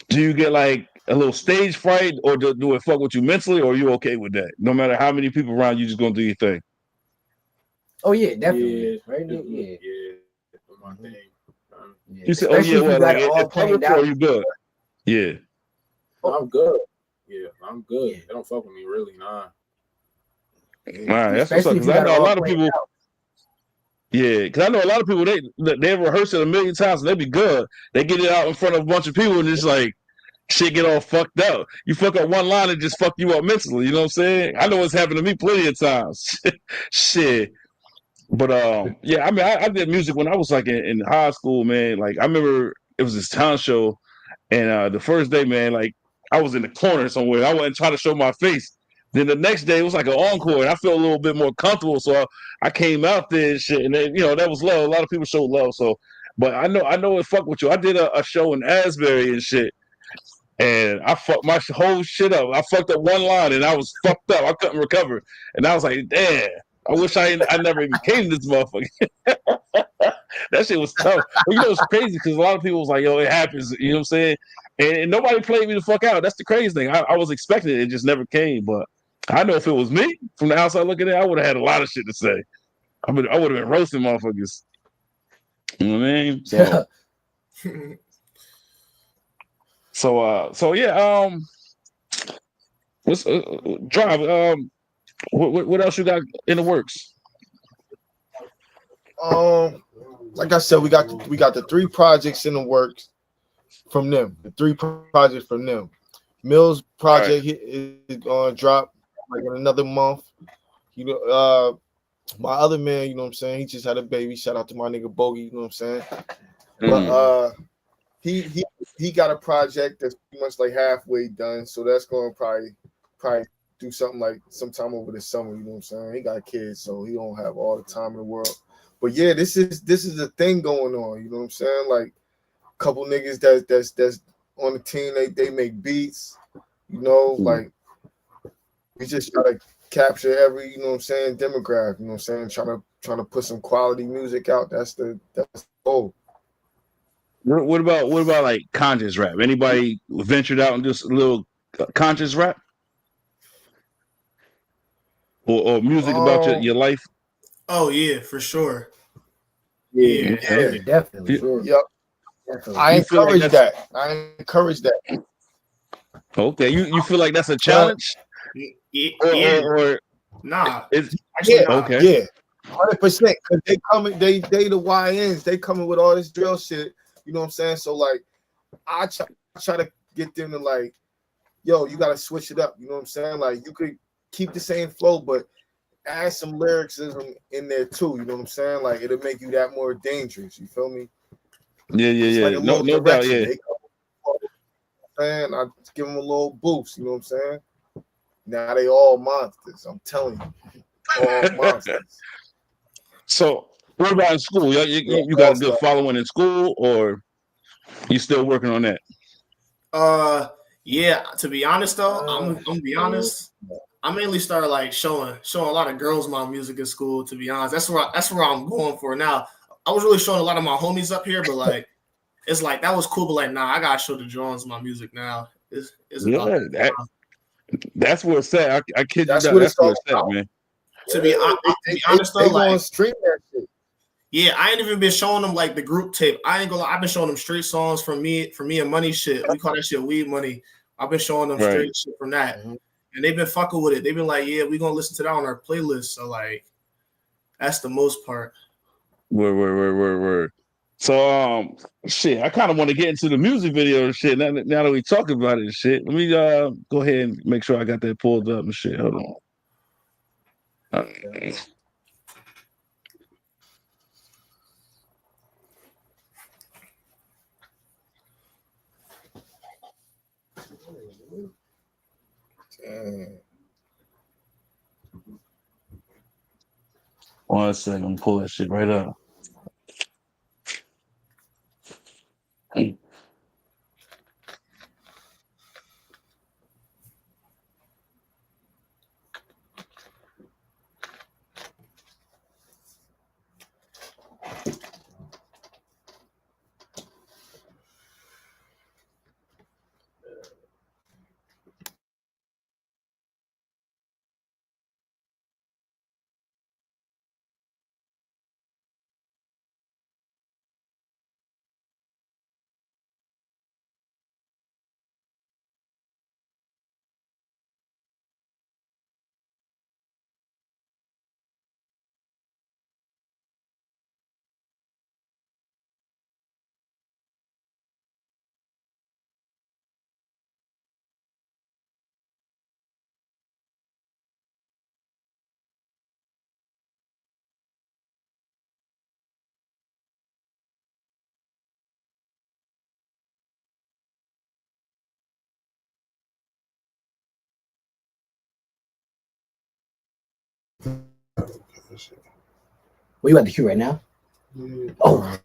Do you get like a little stage fright, or do it fuck with you mentally, or are you okay with that? No matter how many people around, you just gonna do your thing. Oh yeah, definitely. Yeah, right? Yeah. My thing. You said, it's public, or you good? Yeah. I'm good. Yeah, I'm good. They don't fuck with me really, nah. Right, that's what's up. Because I know a lot of people. Yeah, because I know a lot of people they rehearse it a million times and they be good. They get it out in front of a bunch of people and it's like shit get all fucked up. You fuck up one line and just fuck you up mentally. You know what I'm saying? I know it's happened to me plenty of times. Shit. But yeah, I mean, I did music when I was like in high school, man. Like I remember it was this talent show, and the first day, man, like I was in the corner somewhere. I wasn't trying to show my face. Then the next day it was like an encore, and I felt a little bit more comfortable. So I came out there and shit, and then, that was love. A lot of people showed love. So, but I know it fucked with you. I did a show in Asbury and shit, and I fucked my whole shit up. I fucked up one line, and I was fucked up. I couldn't recover, and I was like, damn. I wish I never even came to this motherfucker. That shit was tough. But it's crazy because a lot of people was like, yo, it happens. You know what I'm saying? And nobody played me the fuck out. That's the crazy thing. I was expecting it. It just never came. But I know if it was me from the outside looking in, I would have had a lot of shit to say. I would have been roasting motherfuckers. You know what I mean? So yeah. Let's drive. What else you got in the works? Like I said, we got the 3 projects in the works from them. The 3 projects from them. Mills project is gonna drop like in another month. My other man, you know what I'm saying, he just had a baby. Shout out to my nigga Bogey, you know what I'm saying. But he got a project that's pretty much like halfway done, so that's gonna probably do something like sometime over the summer. You know what I'm saying? He got kids, so he don't have all the time in the world. But yeah, this is a thing going on. You know what I'm saying? Like a couple niggas that's on the team, they make beats. Like we just try to capture every, you know what I'm saying, demographic. You know what I'm saying? Trying to put some quality music out. That's the goal. What about like conscious rap? Anybody ventured out and just a little conscious rap? Or music about your life? Oh yeah, for sure. Yeah, Okay. definitely. Sure. Yep. Definitely. I You feel like encourage that. Okay, you feel like that's a challenge? Yeah. Or Nah. it's Actually, nah. okay. Yeah, 100%. Because they coming, they the YNs, they coming with all this drill shit. You know what I'm saying? So like, I try to get them to like, yo, you gotta switch it up. You know what I'm saying? Like, you could keep the same flow, but add some lyricism in there too. You know what I'm saying? Like, it'll make you that more dangerous. You feel me? Yeah. Like a No little doubt. direction. Yeah. They come, I give them a little boost. You know what I'm saying? Now they all monsters. I'm telling you, all monsters. So, what about in school? You got a good following in school, or you still working on that? Yeah. To be honest though, I'm gonna be honest. I mainly started like showing a lot of girls my music in school. To be honest, that's where I'm going for now. I was really showing a lot of my homies up here, but like it's like that was cool. But like, nah, I gotta show the Jones my music now. It's about That's where it's at. I kid you That's not. what That's it's where all it's at, about. man. To be honest though, they like gonna stream that shit. yeah, I ain't even been showing them like the group tape. I ain't gonna lie, I've been showing them straight songs from me and Money shit. We call that shit Weed Money. I've been showing them Right. straight shit from that. And they've been fucking with it. They've been like, yeah, we gonna listen to that on our playlist. So like that's the most part. Word. So shit, I kind of want to get into the music video and shit. Now that we talk about it and shit, let me go ahead and make sure I got that pulled up and shit. Hold on. One second, I'm pull that shit right up. shit. Well, you at the queue right now? Yeah. Oh.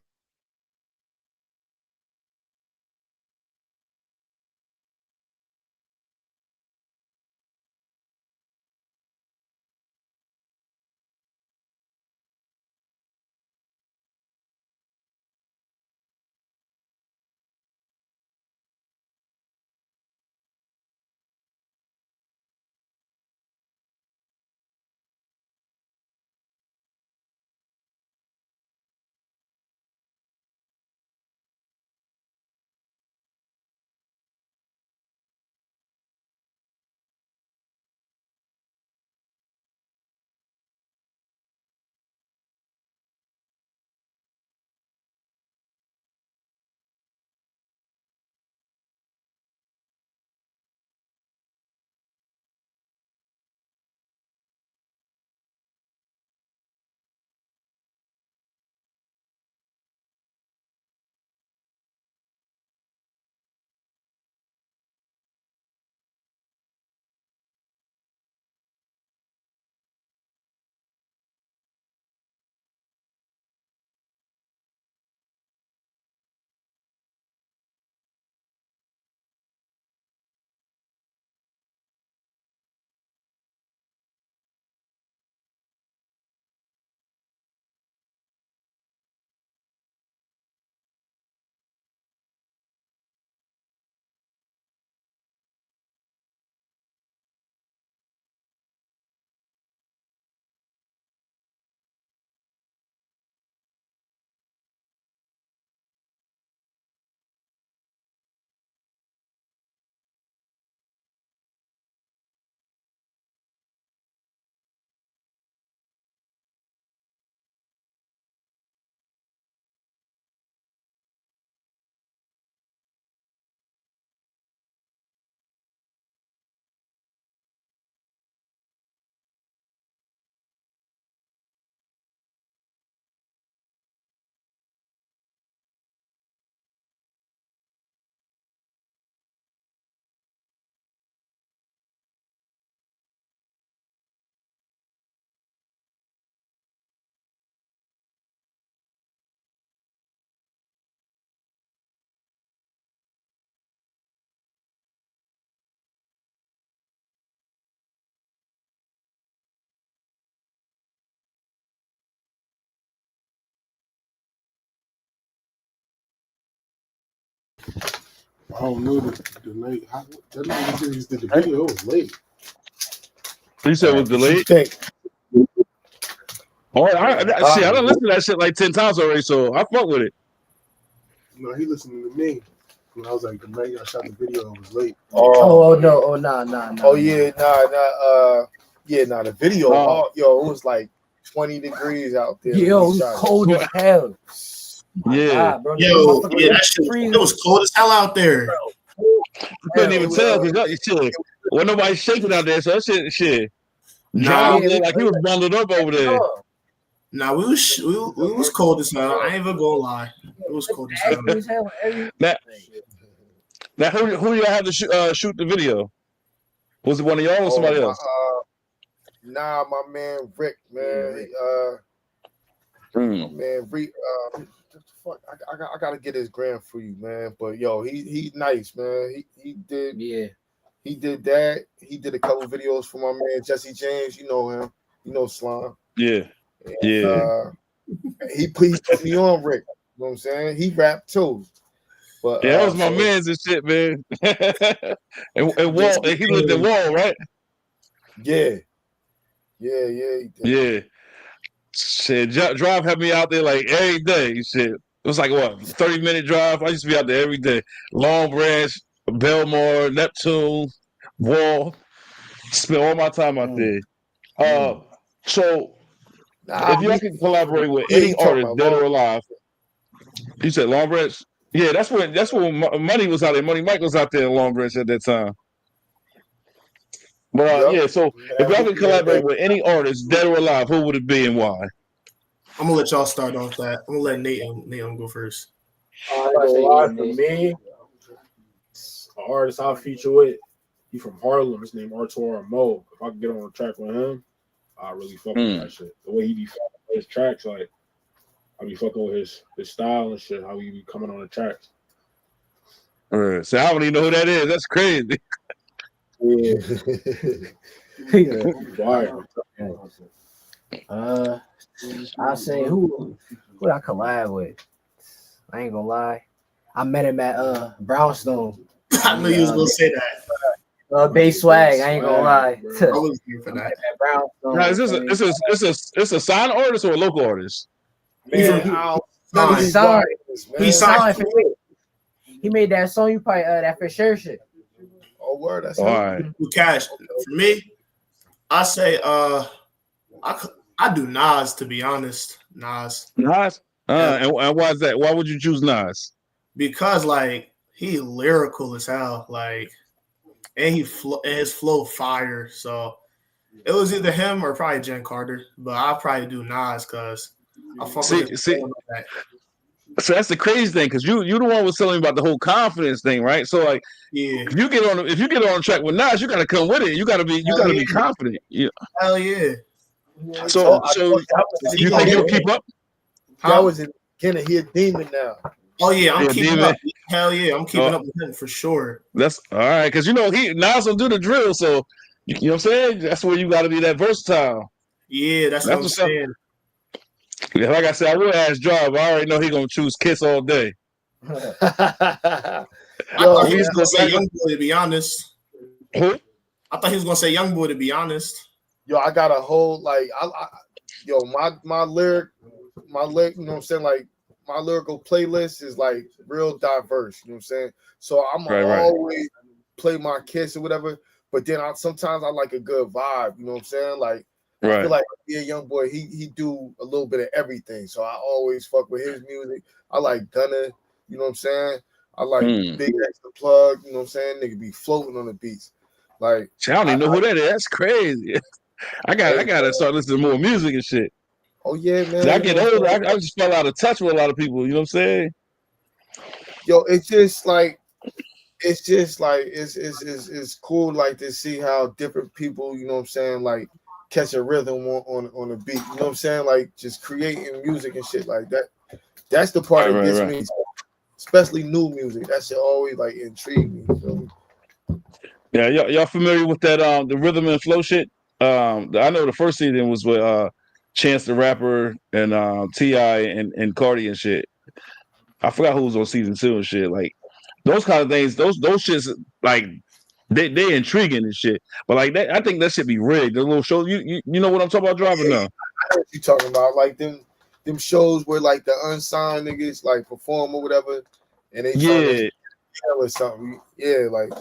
I don't know the night. That night we did the video was late. You said it was delayed? Think. Oh, I done listened to that shit like 10 times already, so I fuck with it. No, he listening to me. And I was like, the night I shot the video, it was late. Oh no! Oh nah. Oh yeah, nah. The video, it was like 20 degrees out there. Yo, it was cold as hell. Yeah. God, bro. Yo, yeah, that shit. It was cold as hell out there. You couldn't even tell because shit. Well, nobody's shaking out there, so that shit. John looked like he was bundled up over there. Nah, we was cold as hell. I ain't even gonna lie. It was cold as hell. Now who y'all have to shoot the video? Was it one of y'all or somebody else? Nah, my man Rick, man. Man, Rick. Fuck, I gotta get his gram for you, man. But yo, he's nice, man. He did. Yeah. He did that. He did a couple videos for my man Jesse James. You know him. You know Slime. Yeah. And, he put me on Rick. You know what I'm saying? He rapped too. But yeah, that was my man's and shit, man. and Wall, and he lived in Wall, right? Yeah. He did. Yeah. Shit, Drive had me out there like every day. Shit. It was like what, 30-minute drive. I used to be out there every day. Long Branch, Belmore, Neptune, Wall. Spent all my time out there. So if y'all can collaborate with any artist, dead or alive, you said Long Branch. Yeah, that's when Money was out there. Money Mike was out there in Long Branch at that time. But yeah, so if y'all can collaborate with any artist, dead or alive, who would it be and why? I'm gonna let y'all start off that. I'm gonna let Nate go first. For me, artist I'll feature with, he from Harlem. His name Artur Mo. If I can get on a track with him, I really fuck with that shit. The way he be fucking with his tracks, like I be fucking with his style and shit. How he be coming on the tracks. So I don't even know who that is. That's crazy. I say who I collab with. I ain't gonna lie. I met him at Brownstone. I knew you was gonna say that. Bass Swag. I ain't gonna lie. I was here for that. At Brownstone. Now, is this a signed artist or a local artist? Man, he signed. He made that song. You probably that for sure shit. Oh, word. That's all right. Cash. For me, I say I do Nas, to be honest. Nas. And why is that? Why would you choose Nas? Because like he lyrical as hell, like, and his flow fire. So it was either him or probably Jen Carter, but I'll probably do Nas because I fuck with that. So that's the crazy thing, because you the one was telling me about the whole confidence thing, right? So like, yeah, if you get on track with Nas, you gotta come with it. You gotta be confident. Yeah. Hell yeah. So you think you'll keep up? That was in beginning. He a demon now. Oh yeah, I'm keeping up. Hell yeah, I'm keeping up with him for sure. That's all right, because Nas will do the drill. So you know what I'm saying? That's where you gotta be that versatile. Yeah, that's what I'm saying. Yeah, like I said, I would ask Drive. I already know he gonna choose Kiss all day. I thought he was gonna say Young Boy, to be honest. Who? I thought he was gonna say Young Boy, to be honest. Yo, I got a whole like, my lyric, you know what I'm saying? Like my lyrical playlist is like real diverse. You know what I'm saying? So I'm always play my Kiss or whatever. But then sometimes I like a good vibe. You know what I'm saying? Like. I feel like a young boy, he do a little bit of everything. So I always fuck with his music. I like Gunna, you know what I'm saying? I like Big X the Plug, you know what I'm saying? Nigga be floating on the beats. Like I don't even know who that is. That's crazy. I gotta start listening to more music and shit. Oh yeah, man. I get older, I just fell out of touch with a lot of people, you know what I'm saying? Yo, it's cool like to see how different people, you know what I'm saying, like catch a rhythm on a beat, you know what I'm saying? Like just creating music and shit like that. That's the part that gets me, especially new music. That shit always like intrigue me. You feel me? Yeah, y'all familiar with that the rhythm and flow shit? I know the first season was with Chance the Rapper and T.I. and Cardi and shit. I forgot who was on season 2 and shit. Like those kind of things, those shits like they intriguing and shit. But like that, I think that should be rigged. The little show, you know what I'm talking about, driving now. I know what you talking about, like them shows where like the unsigned niggas like perform or whatever, and they trying to tell or something. Yeah, like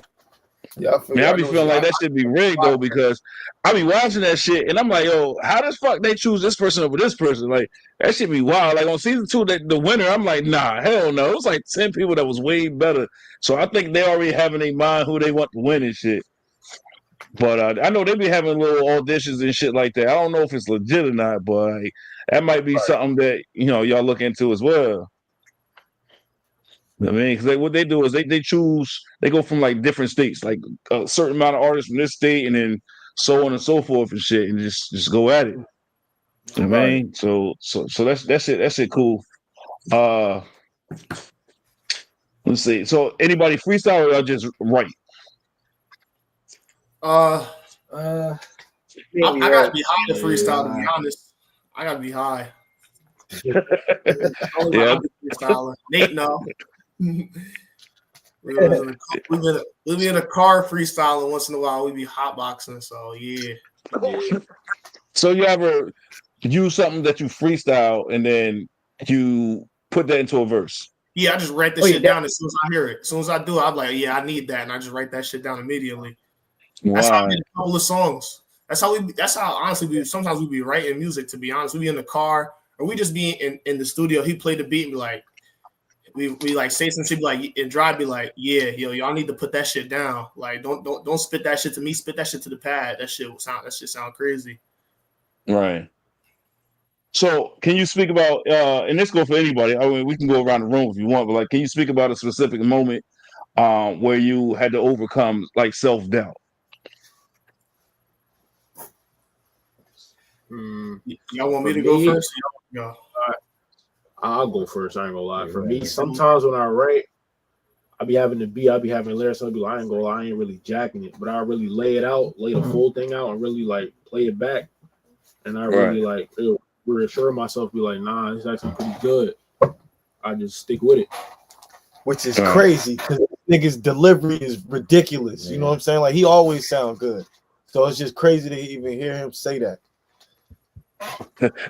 I be feeling like that should be rigged though, because I be watching that shit and I'm like, yo, how the fuck they choose this person over this person? Like that should be wild. Like on season 2, the winner, I'm like, nah, hell no. It was like 10 people that was way better. So I think they already have in their mind who they want to win and shit. But I know they be having little auditions and shit like that. I don't know if it's legit or not, but like, that might be something that y'all look into as well. I mean, because what they do is they choose, they go from like different states, like a certain amount of artists from this state, and then so on and so forth and shit, and just go at it. You know what I mean? So that's it cool. Let's see. So anybody freestyle or y'all just write? I gotta be high to freestyle, to be honest. I gotta be high. Yeah. Nate, no. We be in a car freestyling once in a while. We be hotboxing, so yeah. So you ever use something that you freestyle and then you put that into a verse? Yeah, I just write the shit down as soon as I hear it. As soon as I do it, I'm like, yeah, I need that, and I just write that shit down immediately. Wow. That's how I did a couple of songs. That's how honestly sometimes we be writing music, to be honest. We be in the car or we just be in the studio. He played the beat and be like, we like say some shit, be like, and Drive be like, yeah, y'all need to put that shit down. Like, don't spit that shit to me, spit that shit to the pad. That shit sound crazy. Right. So can you speak about and this go for anybody, I mean we can go around the room if you want, but like can you speak about a specific moment where you had to overcome like self-doubt? Y'all want me to go first? Y'all. I'll go first. I ain't gonna lie. For me, sometimes when I write, I be having the beat, I be having lyrics. I be like, I ain't gonna lie, I ain't really jacking it, but I really lay it out, lay the full thing out, and really like play it back. And I really like reassure myself, be like, nah, it's actually pretty good. I just stick with it. Which is crazy because nigga's delivery is ridiculous. You know what I'm saying? Like he always sound good. So it's just crazy to even hear him say that.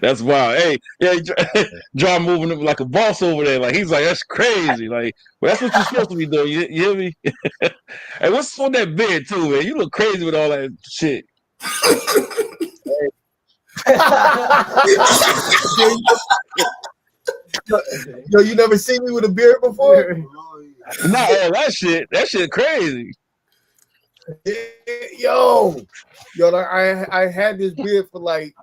That's wild. Hey, yeah, John moving like a boss over there. Like he's like, that's crazy. Like, well, that's what you're supposed to be doing. You hear me? Hey, what's on that bed too, man? You look crazy with all that shit. Yo, you never seen me with a beard before? Not all that shit. That shit crazy. Yo, like I had this beard for like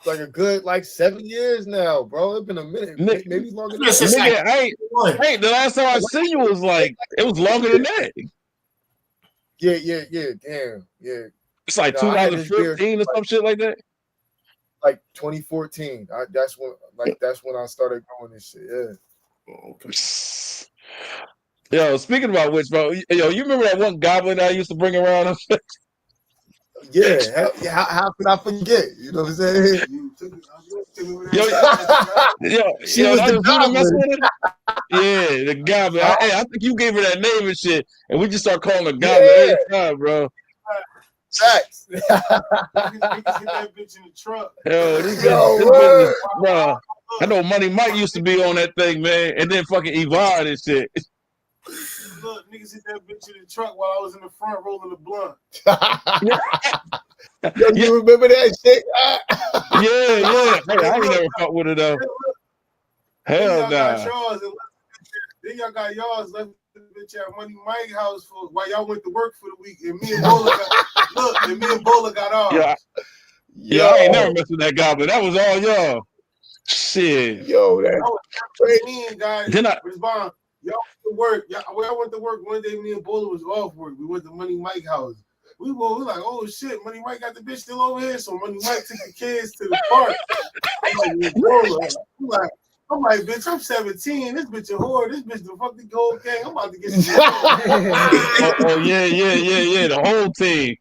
a good 7 years now, bro. It's been a minute, maybe longer than that. Nigga, I ain't the last time I seen you was like it was longer than that. Yeah, damn, yeah. It's like 2015 or some shit like that. Like 2014. That's when I started going this shit. Yeah. Yo, speaking about which, bro, you remember that one goblin I used to bring around? Yeah, how could I forget? You know what I'm saying? She was the goblin. Yeah, the goblin. I think you gave her that name and shit, and we just start calling her goblin every time, bro. Facts. Hit that bitch in the truck. Yo, this bitch, bro. I know Money Mike used to be on that thing, man, and then fucking evolved and shit. Look, niggas hit that bitch in the truck while I was in the front rolling the blunt. Yo, you remember that shit? Yeah. Hey, I ain't never fucked with it though. Hell nah. Then y'all got y'all's left the bitch at Money Mike house for while y'all went to work for the week, and me and Bola got ours. Yeah, I ain't never messed with that goblin. That was all y'all. Shit. Yo, that was mean, guys. Respond. Y'all went to work. I went to work one day. Me and Bola was off work. We went to Money Mike house. We were like, oh shit, Money Mike got the bitch still over here. So Money Mike took the kids to the park. I'm like, bitch, I'm 17. This bitch a whore. This bitch the fuck the whole gang. I'm about to get some. Yeah. The whole team.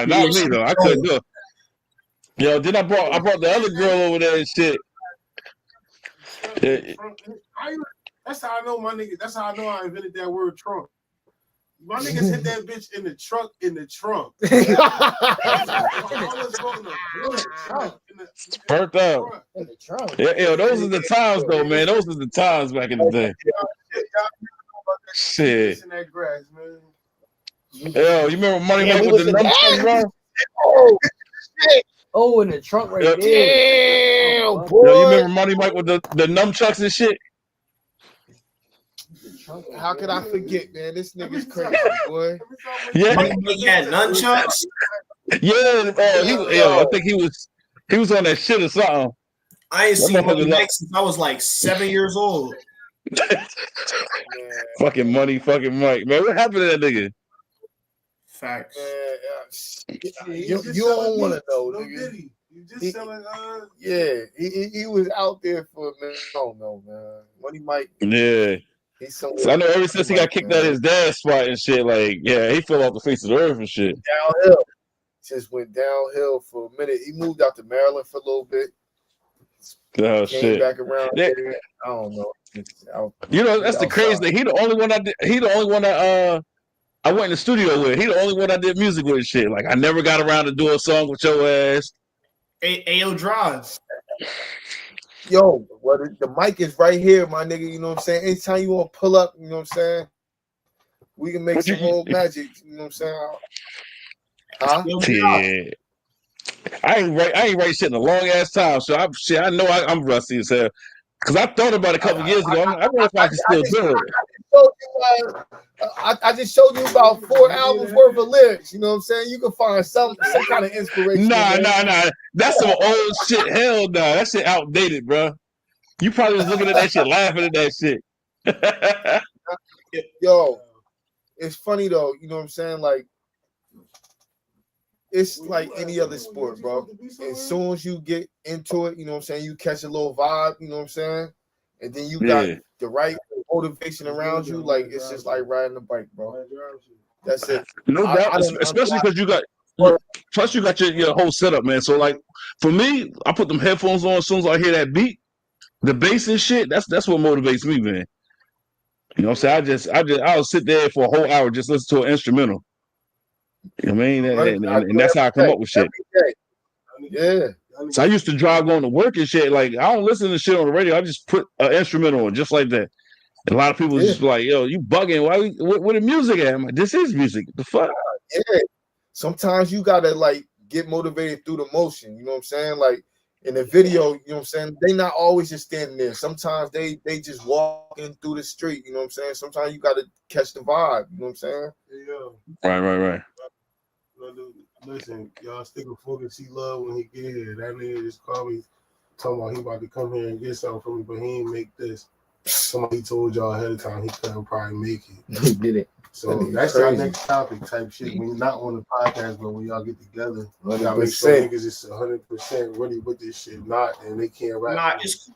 Not me though. I couldn't do it. Yo, then I brought the other girl over there and shit. That's how I know my nigga. That's how I know I invented that word trunk. My niggas hit that bitch in the trunk. Burnt out. Yeah, those are the times though, man. Those are the times back in the day. Shit. Yo, you remember Money Mike with the nunchucks, bro? Oh, shit. Oh, in the trunk right there. Damn, boy. Yo, you remember Money Mike with the nunchucks and shit? How could I forget, man? This nigga's crazy, boy. Yeah, he had nunchucks. Yeah, I think he was on that shit or something. I ain't seen Money Mike since I was like 7 years old. Fucking Mike, man. What happened to that nigga? Facts. You don't want to know, nigga. You just selling. He was out there for a minute. I don't know, man. Money Mike. Yeah. So I know ever since he got kicked out of his dad's spot and shit, like, yeah, he fell off the face of the earth and shit. Downhill. Just went downhill for a minute. He moved out to Maryland for a little bit. Oh, Came shit. back around there. I don't know. You know, that's the crazy thing. He the only one that I went in the studio with. He the only one I did music with and shit. Like, I never got around to do a song with your ass. Ayo Drive. Yo, the mic is right here, my nigga. You know what I'm saying? Anytime you want to pull up, you know what I'm saying? We can make some old magic. You know what I'm saying? Huh? Yeah. I ain't write shit in a long ass time. So I know I'm rusty as hell. Because I thought about it a couple years ago. I wonder if I can still do it. I just showed you about 4 albums worth of lyrics. You know what I'm saying? You can find some kind of inspiration. Nah. That's some old shit. Hell no. That shit outdated, bro. You probably was looking at that shit, laughing at that shit. Yo, it's funny though. You know what I'm saying? Like, it's like any other sport, bro. As soon as you get into it, you know what I'm saying, you catch a little vibe, you know what I'm saying, and then you got the right motivation around you, like it's just like riding a bike, bro. That's it. No doubt, especially because you got. Plus, you got your whole setup, man. So, like, for me, I put them headphones on as soon as I hear that beat, the bass and shit. That's what motivates me, man. You know what I'm saying? I'll sit there for a whole hour just listen to an instrumental. You know what I mean? And that's how I come up with shit. Yeah. So I used to drive going to work and shit. Like, I don't listen to shit on the radio. I just put an instrumental on just like that. And a lot of people just like, yo, you bugging. Where the music at? I'm like, this is music. The fuck? Yeah. Sometimes you gotta like get motivated through the motion. You know what I'm saying? Like in the video, you know what I'm saying? They not always just standing there. Sometimes they just walking through the street. You know what I'm saying? Sometimes you gotta catch the vibe. You know what I'm saying? Yeah. Right. Listen, y'all stick with Focus. See love when he get here. That nigga just called me talking about he about to come here and get something from me, but he ain't make this. Somebody told y'all ahead of time he couldn't probably make it. He did it. So that's our next topic type shit. When you're not on the podcast, but when y'all get together, y'all make sure niggas is 100% ready with this shit. Not and they can't rap. It's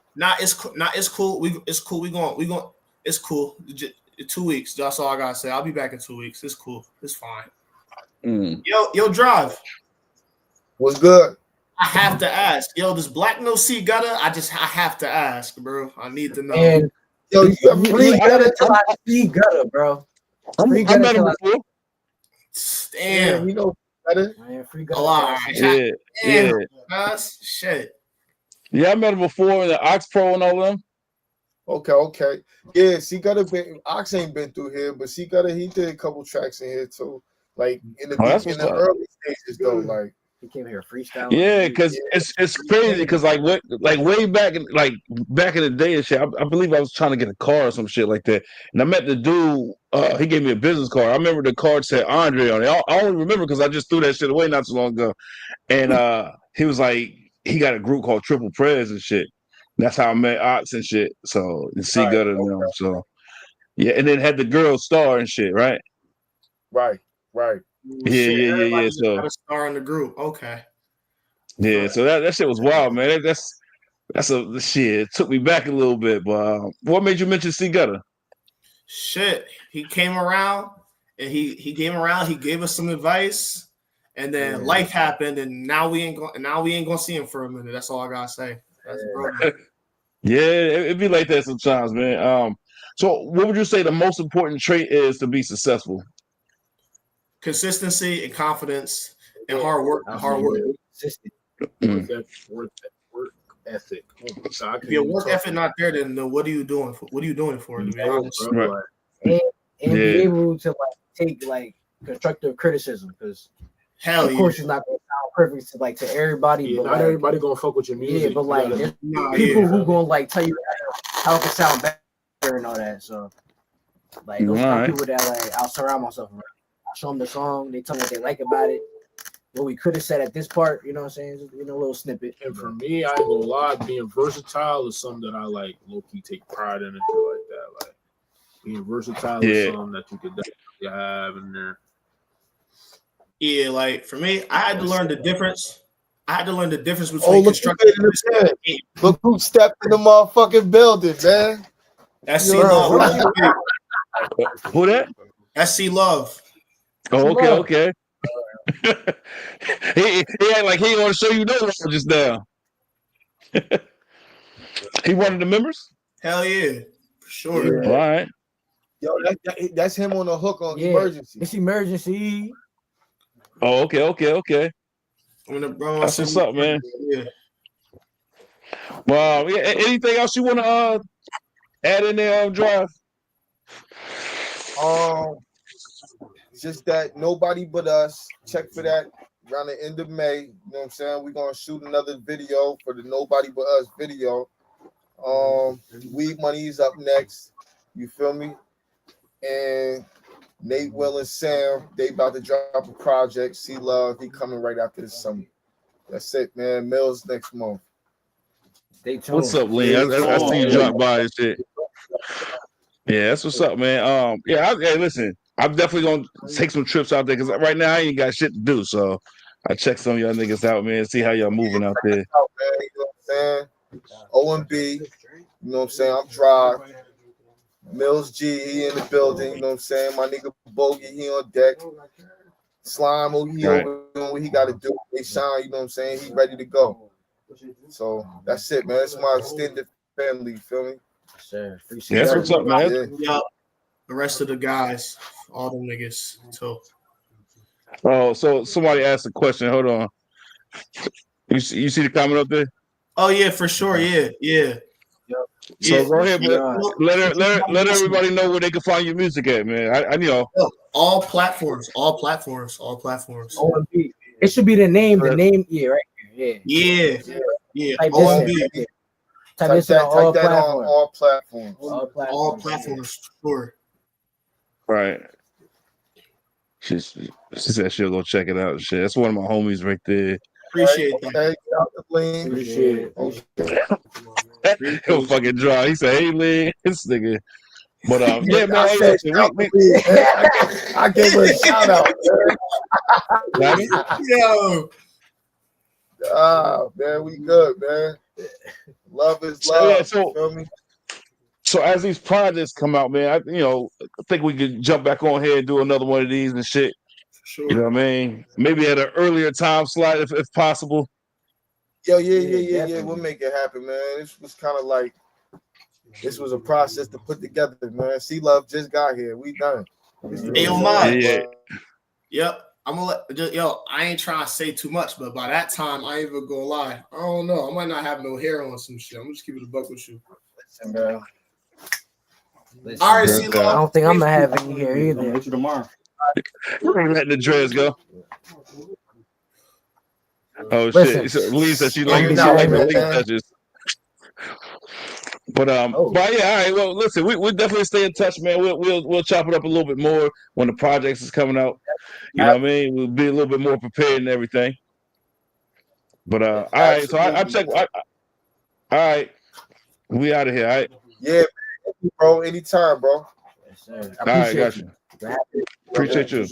cool. It's cool. We going. It's cool. 2 weeks. That's all I gotta say. I'll be back in 2 weeks. It's cool. It's fine. Yo, Drive. What's good? I have to ask. Yo, does Black No C gutter? I have to ask, bro. I need to know. And yo, you got free gutter till I see gutter, bro. I met him before. Damn. You know better. Free gutter. A lot. Yeah. That's shit. Yeah, I met him before in the Ox Pro and all them. Okay. Yeah, C Gutter Ox ain't been through here, but C Gutter he did a couple tracks in here too. Like in the early stages though, like he came here freestyle. Yeah, because it's crazy because like way back in the day and shit. I believe I was trying to get a car or some shit like that, and I met the dude. He gave me a business card. I remember the card said Andre on it. I only remember because I just threw that shit away not too long ago. And he was like, he got a group called Triple Prez and shit. That's how I met Ox and shit. So and C Gutter, you know. So yeah, and then had the girl star and shit, right? Right. Yeah. So got a star in the group. Okay. Yeah, so that shit was wild, man. That's a shit. It took me back a little bit, but what made you mention C Gutter? Shit, he came around and he came around. He gave us some advice, and then life happened, and now we ain't gonna see him for a minute. That's all I gotta say. That's Yeah, it'd be like that sometimes, man. So what would you say the most important trait is to be successful? Consistency and confidence and hard work. Consistent. Work ethic. If your work ethic not there, then what are you doing for? What are you doing it for? To be honest, right. And be able to take constructive criticism, because of course it's not going to sound perfect to everybody. But not everybody gonna fuck with your music. Yeah, but there's people who gonna tell you how it can sound better and all that. So those kind of people that I'll surround myself around. I show them the song. They tell me what they like about it. What we could have said at this part, you know what I'm saying? Just, a little snippet. And for me, I ain't gonna lie, being versatile is something that I low-key take pride in and shit like that. Like being versatile is something that you could definitely have in there. Yeah, like for me, I had to learn the difference. Between constructive and look who stepped in the motherfucking building, man. That's C Love. Who that? That's C Love. Oh, okay. he act like he didn't want to show you no love just now. He one of the members? Hell yeah, for sure. Yeah. All right. Yo, that's him on the hook on Emergency. It's Emergency. Oh, okay. That's what's up, man. Yeah. Wow. Yeah, anything else you want to add in there on Drive? Just that nobody but us. Check for that around the end of May. You know what I'm saying? We're gonna shoot another video for the Nobody But Us video. Weed Money's up next. You feel me? And Nate, Will, and Sam, they about to drop a project. See Love, he coming right after the summer. That's it, man. Mills next month. Stay tuned. What's up, Lee? I see you drop by and shit. Yeah, that's what's up, man. Hey, listen, I'm definitely gonna take some trips out there because right now I ain't got shit to do. So I check some of y'all niggas out, man. See how y'all moving out there. You know what I'm saying? O.M.B. You know what I'm saying? I'm Drive. Mills G, he in the building. You know what I'm saying? My nigga Bogey, he on deck. Slime, he over doing what he got to do. They shine. You know what I'm saying? He ready to go. So that's it, man. It's my extended family. You feel me? Sure. Yeah, that's what's up, man. Yeah. The rest of the guys, all them niggas too. Oh, so somebody asked a question. Hold on. You see the comment up there? Oh yeah, for sure. Yeah. So go ahead, man. Let everybody know where they can find your music at, man. I you know. All platforms. O.M.B. It should be the name. The name, right here. Yeah. Type O.M.B. Type that on all platforms. All platforms, sure. Right. She said she'll go check it out and shit. That's one of my homies right there. Appreciate that. Appreciate it. He'll fucking draw. He said, "Hey, Lee, this nigga." But yeah, man. I gave her a shout out. Yo. Man, we good, man. Love is love. You feel me? So as these projects come out, man, I think we could jump back on here and do another one of these and shit. Sure. You know what I mean? Maybe at an earlier time slot if possible. Yeah. We'll make it happen, man. This was kind of like this was a process to put together, man. C-Love just got here. We done. Hey, O.M.B. Yeah. Yep. I'm gonna I ain't trying to say too much, but by that time, I ain't even gonna lie. I don't know. I might not have no hair on some shit. I'm just keeping the buck with you. Listen, bro. All right, C-Love. I don't think I'm gonna have any hair either. I'll hit you tomorrow. Letting the dreads go. Oh shit! Lee said she like the Lee touches. But yeah, all right. Well, listen, we'll definitely stay in touch, man. We'll chop it up a little bit more when the projects is coming out. You know what I mean? We'll be a little bit more prepared and everything. But all right, so I check. All right, we out of here. All right. Yeah, bro. Anytime, bro. Yes, sir. All right, got you. Appreciate you.